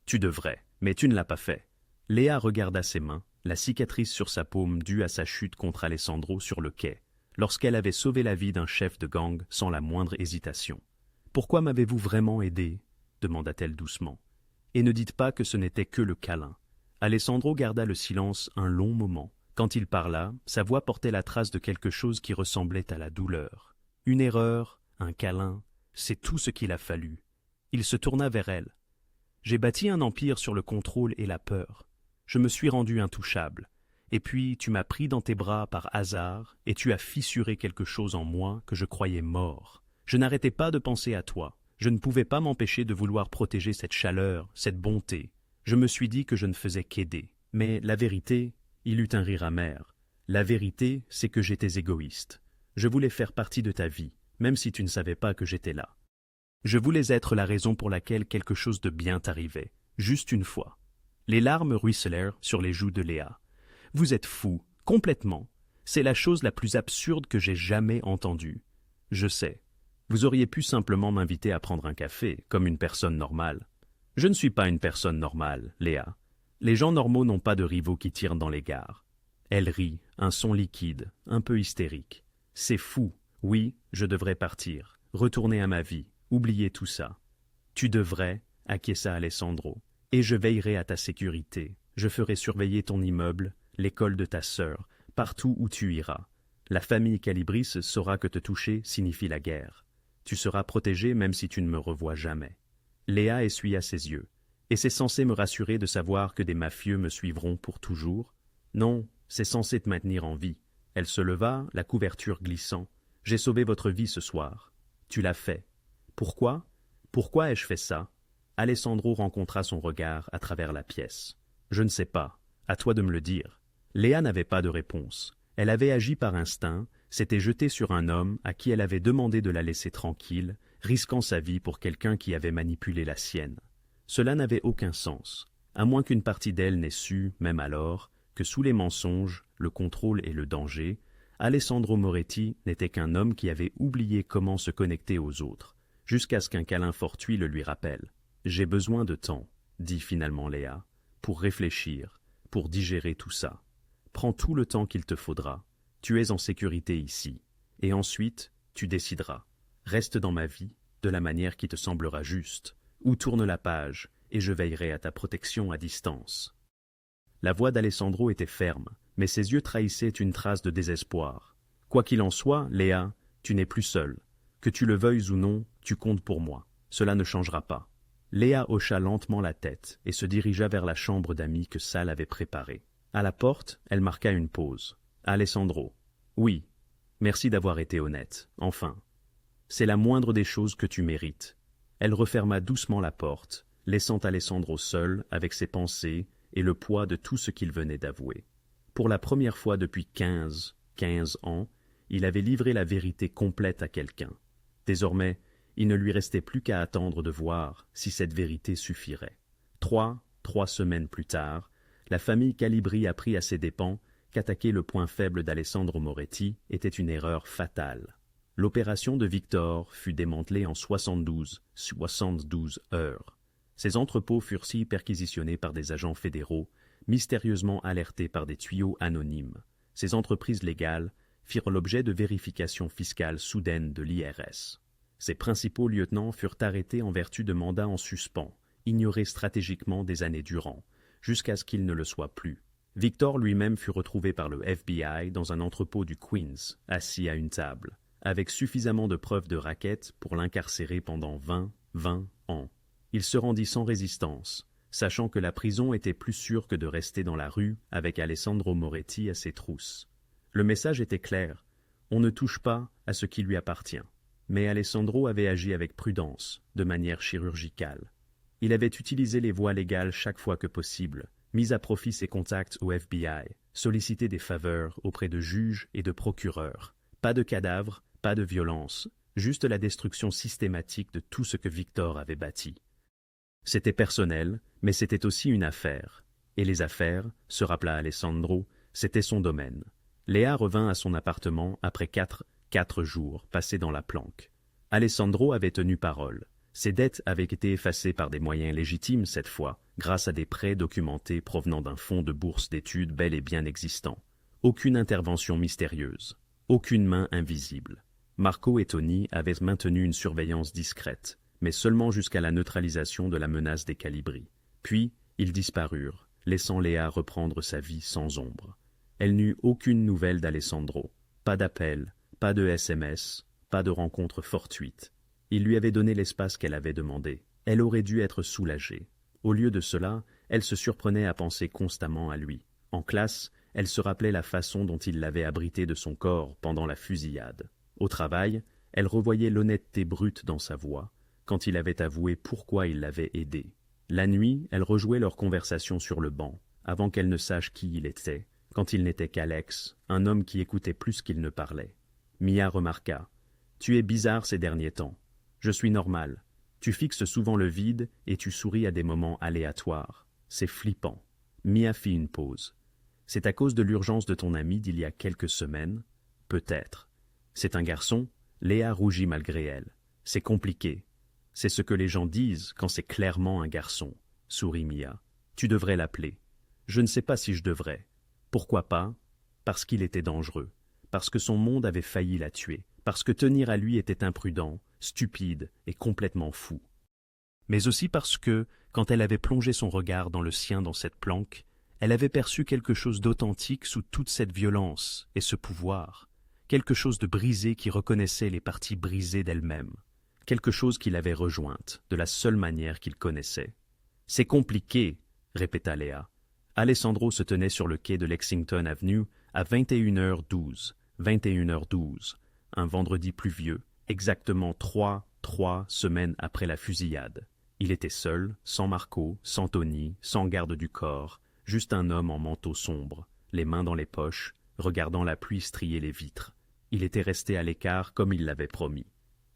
Tu devrais, mais tu ne l'as pas fait. » Léa regarda ses mains, la cicatrice sur sa paume due à sa chute contre Alessandro sur le quai, lorsqu'elle avait sauvé la vie d'un chef de gang sans la moindre hésitation. « Pourquoi m'avez-vous vraiment aidé ?» demanda-t-elle doucement. « Et ne dites pas que ce n'était que le câlin. » Alessandro garda le silence un long moment. Quand il parla, sa voix portait la trace de quelque chose qui ressemblait à la douleur. Une erreur, un câlin, c'est tout ce qu'il a fallu. Il se tourna vers elle. « J'ai bâti un empire sur le contrôle et la peur. Je me suis rendu intouchable. Et puis tu m'as pris dans tes bras par hasard et tu as fissuré quelque chose en moi que je croyais mort. Je n'arrêtais pas de penser à toi. Je ne pouvais pas m'empêcher de vouloir protéger cette chaleur, cette bonté. Je me suis dit que je ne faisais qu'aider. Mais la vérité, il eut un rire amer. La vérité, c'est que j'étais égoïste. Je voulais faire partie de ta vie, même si tu ne savais pas que j'étais là. Je voulais être la raison pour laquelle quelque chose de bien t'arrivait, juste une fois. » Les larmes ruisselèrent sur les joues de Léa. « Vous êtes fou, complètement. C'est la chose la plus absurde que j'ai jamais entendue. Je sais. Vous auriez pu simplement m'inviter à prendre un café, comme une personne normale. Je ne suis pas une personne normale, Léa. Les gens normaux n'ont pas de rivaux qui tirent dans les gares. » Elle rit, un son liquide, un peu hystérique. C'est fou. Oui, je devrais partir, retourner à ma vie, oublier tout ça. Tu devrais, acquiesça Alessandro. Et je veillerai à ta sécurité. Je ferai surveiller ton immeuble, l'école de ta sœur, partout où tu iras. La famille Calibris saura que te toucher signifie la guerre. Tu seras protégé même si tu ne me revois jamais. Léa essuya ses yeux. Et c'est censé me rassurer de savoir que des mafieux me suivront pour toujours? Non, c'est censé te maintenir en vie. Elle se leva, la couverture glissant. J'ai sauvé votre vie ce soir. Tu l'as fait. Pourquoi? Pourquoi ai-je fait ça? Alessandro rencontra son regard à travers la pièce. Je ne sais pas. À toi de me le dire. Léa n'avait pas de réponse. Elle avait agi par instinct, s'était jetée sur un homme à qui elle avait demandé de la laisser tranquille, risquant sa vie pour quelqu'un qui avait manipulé la sienne. Cela n'avait aucun sens, à moins qu'une partie d'elle n'ait su, même alors, que sous les mensonges, le contrôle et le danger, Alessandro Moretti n'était qu'un homme qui avait oublié comment se connecter aux autres, jusqu'à ce qu'un câlin fortuit le lui rappelle. « J'ai besoin de temps, » dit finalement Léa, « pour réfléchir, pour digérer tout ça. Prends tout le temps qu'il te faudra. Tu es en sécurité ici. Et ensuite, tu décideras. Reste dans ma vie, de la manière qui te semblera juste, ou tourne la page, et je veillerai à ta protection à distance. » La voix d'Alessandro était ferme, mais ses yeux trahissaient une trace de désespoir. « Quoi qu'il en soit, Léa, tu n'es plus seule. Que tu le veuilles ou non, tu comptes pour moi. Cela ne changera pas. » Léa hocha lentement la tête et se dirigea vers la chambre d'amis que Sal avait préparée. À la porte, elle marqua une pause. « Alessandro. Oui. Merci d'avoir été honnête. Enfin. C'est la moindre des choses que tu mérites. » Elle referma doucement la porte, laissant Alessandro seul avec ses pensées et le poids de tout ce qu'il venait d'avouer. Pour la première fois depuis 15 ans, il avait livré la vérité complète à quelqu'un. Désormais, il ne lui restait plus qu'à attendre de voir si cette vérité suffirait. Trois semaines plus tard, la famille Calibri apprit à ses dépens qu'attaquer le point faible d'Alessandro Moretti était une erreur fatale. L'opération de Victor fut démantelée en 72 heures. Ses entrepôts furent si perquisitionnés par des agents fédéraux, mystérieusement alertés par des tuyaux anonymes. Ces entreprises légales firent l'objet de vérifications fiscales soudaines de l'IRS. Ses principaux lieutenants furent arrêtés en vertu de mandats en suspens, ignorés stratégiquement des années durant, jusqu'à ce qu'ils ne le soient plus. Victor lui-même fut retrouvé par le FBI dans un entrepôt du Queens, assis à une table, avec suffisamment de preuves de racket pour l'incarcérer pendant 20 ans. Il se rendit sans résistance, sachant que la prison était plus sûre que de rester dans la rue avec Alessandro Moretti à ses trousses. Le message était clair, on ne touche pas à ce qui lui appartient. Mais Alessandro avait agi avec prudence, de manière chirurgicale. Il avait utilisé les voies légales chaque fois que possible, mis à profit ses contacts au FBI, sollicité des faveurs auprès de juges et de procureurs. Pas de cadavres, pas de violence, juste la destruction systématique de tout ce que Victor avait bâti. C'était personnel, mais c'était aussi une affaire. Et les affaires, se rappela Alessandro, c'était son domaine. Léa revint à son appartement après 4 jours passés dans la planque. Alessandro avait tenu parole. Ses dettes avaient été effacées par des moyens légitimes cette fois, grâce à des prêts documentés provenant d'un fonds de bourse d'études bel et bien existant. Aucune intervention mystérieuse, aucune main invisible. Marco et Tony avaient maintenu une surveillance discrète, mais seulement jusqu'à la neutralisation de la menace des Calibri. Puis, ils disparurent, laissant Léa reprendre sa vie sans ombre. Elle n'eut aucune nouvelle d'Alessandro. Pas d'appel, pas de SMS, pas de rencontre fortuite. Il lui avait donné l'espace qu'elle avait demandé. Elle aurait dû être soulagée. Au lieu de cela, elle se surprenait à penser constamment à lui. En classe, elle se rappelait la façon dont il l'avait abritée de son corps pendant la fusillade. Au travail, elle revoyait l'honnêteté brute dans sa voix, quand il avait avoué pourquoi il l'avait aidée. La nuit, elle rejouait leur conversation sur le banc, avant qu'elle ne sache qui il était, quand il n'était qu'Alex, un homme qui écoutait plus qu'il ne parlait. Mia remarqua. « Tu es bizarre ces derniers temps. Je suis normal. Tu fixes souvent le vide et tu souris à des moments aléatoires. C'est flippant. » Mia fit une pause. « C'est à cause de l'urgence de ton ami d'il y a quelques semaines ? Peut-être. C'est un garçon ?» Léa rougit malgré elle. « C'est compliqué. C'est ce que les gens disent quand c'est clairement un garçon. » sourit Mia. « Tu devrais l'appeler. » « Je ne sais pas si je devrais. » « Pourquoi pas ? parce qu'il était dangereux, parce que son monde avait failli la tuer, parce que tenir à lui était imprudent, stupide et complètement fou. Mais aussi parce que, quand elle avait plongé son regard dans le sien dans cette planque, elle avait perçu quelque chose d'authentique sous toute cette violence et ce pouvoir, quelque chose de brisé qui reconnaissait les parties brisées d'elle-même, quelque chose qui l'avait rejointe de la seule manière qu'il connaissait. « C'est compliqué », répéta Léa. Alessandro se tenait sur le quai de Lexington Avenue à 21h12, 21h12, un vendredi pluvieux, exactement trois semaines après la fusillade. Il était seul, sans Marco, sans Tony, sans garde du corps, juste un homme en manteau sombre, les mains dans les poches, regardant la pluie strier les vitres. Il était resté à l'écart comme il l'avait promis.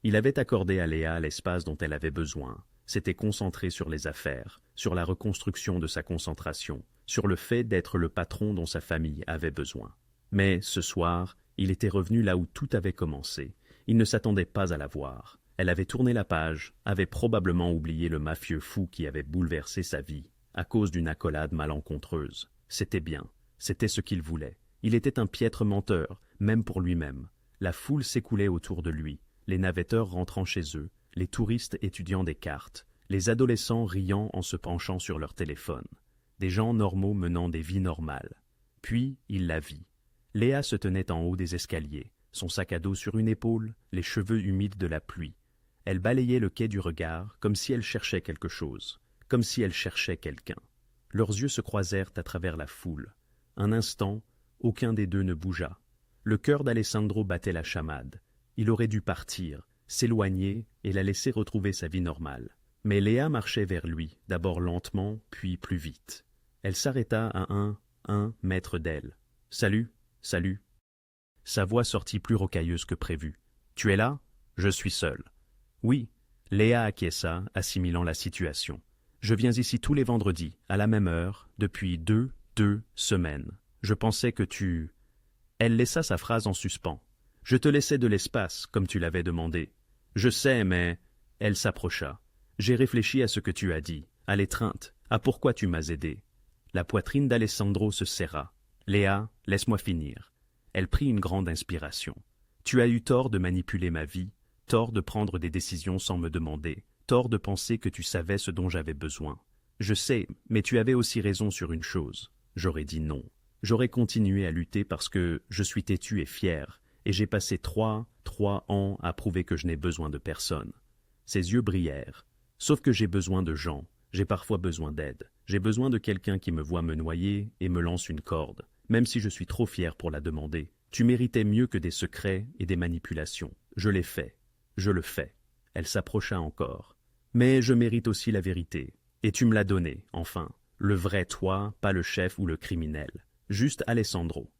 Il avait accordé à Léa l'espace dont elle avait besoin, s'était concentré sur les affaires, sur la reconstruction de sa concentration, sur le fait d'être le patron dont sa famille avait besoin. Mais, ce soir, il était revenu là où tout avait commencé. Il ne s'attendait pas à la voir. Elle avait tourné la page, avait probablement oublié le mafieux fou qui avait bouleversé sa vie, à cause d'une accolade malencontreuse. C'était bien, c'était ce qu'il voulait. Il était un piètre menteur, même pour lui-même. La foule s'écoulait autour de lui, les navetteurs rentrant chez eux, les touristes étudiant des cartes, les adolescents riant en se penchant sur leur téléphone, des gens normaux menant des vies normales. Puis il la vit. Léa se tenait en haut des escaliers, son sac à dos sur une épaule, les cheveux humides de la pluie. Elle balayait le quai du regard comme si elle cherchait quelque chose, comme si elle cherchait quelqu'un. Leurs yeux se croisèrent à travers la foule. Un instant, aucun des deux ne bougea. Le cœur d'Alessandro battait la chamade. Il aurait dû partir, s'éloigner et la laisser retrouver sa vie normale. Mais Léa marchait vers lui, d'abord lentement, puis plus vite. Elle s'arrêta à un mètre d'elle. « Salut, salut. » Sa voix sortit plus rocailleuse que prévu. « Tu es là? Je suis seul. » « Oui. » Léa acquiesça, assimilant la situation. « Je viens ici tous les vendredis, à la même heure, depuis deux semaines. Je pensais que tu... » Elle laissa sa phrase en suspens. « Je te laissais de l'espace, comme tu l'avais demandé. »« Je sais, mais... » Elle s'approcha. « J'ai réfléchi à ce que tu as dit, à l'étreinte, à pourquoi tu m'as aidé. » La poitrine d'Alessandro se serra. « Léa, laisse-moi finir. » Elle prit une grande inspiration. « Tu as eu tort de manipuler ma vie, tort de prendre des décisions sans me demander, tort de penser que tu savais ce dont j'avais besoin. Je sais, mais tu avais aussi raison sur une chose. J'aurais dit non. J'aurais continué à lutter parce que je suis têtu et fier, et j'ai passé trois ans à prouver que je n'ai besoin de personne. » Ses yeux brillèrent. « Sauf que j'ai besoin de gens, j'ai parfois besoin d'aide. J'ai besoin de quelqu'un qui me voit me noyer et me lance une corde, même si je suis trop fier pour la demander. Tu méritais mieux que des secrets et des manipulations. Je l'ai fait. Je le fais. » Elle s'approcha encore. « Mais je mérite aussi la vérité. Et tu me l'as donnée, enfin. Le vrai toi, pas le chef ou le criminel. Juste Alessandro. »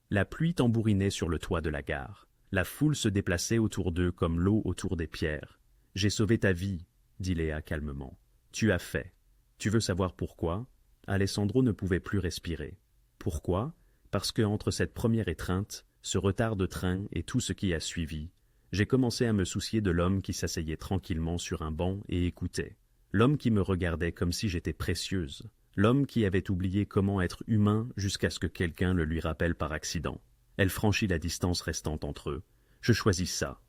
La pluie tambourinait sur le toit de la gare. La foule se déplaçait autour d'eux comme l'eau autour des pierres. « J'ai sauvé ta vie, » dit Léa calmement. « Tu as fait. Tu veux savoir pourquoi ?» Alessandro ne pouvait plus respirer. Pourquoi? Parce que entre cette première étreinte, ce retard de train et tout ce qui a suivi, j'ai commencé à me soucier de l'homme qui s'asseyait tranquillement sur un banc et écoutait. L'homme qui me regardait comme si j'étais précieuse. L'homme qui avait oublié comment être humain jusqu'à ce que quelqu'un le lui rappelle par accident. Elle franchit la distance restante entre eux. Je choisis ça.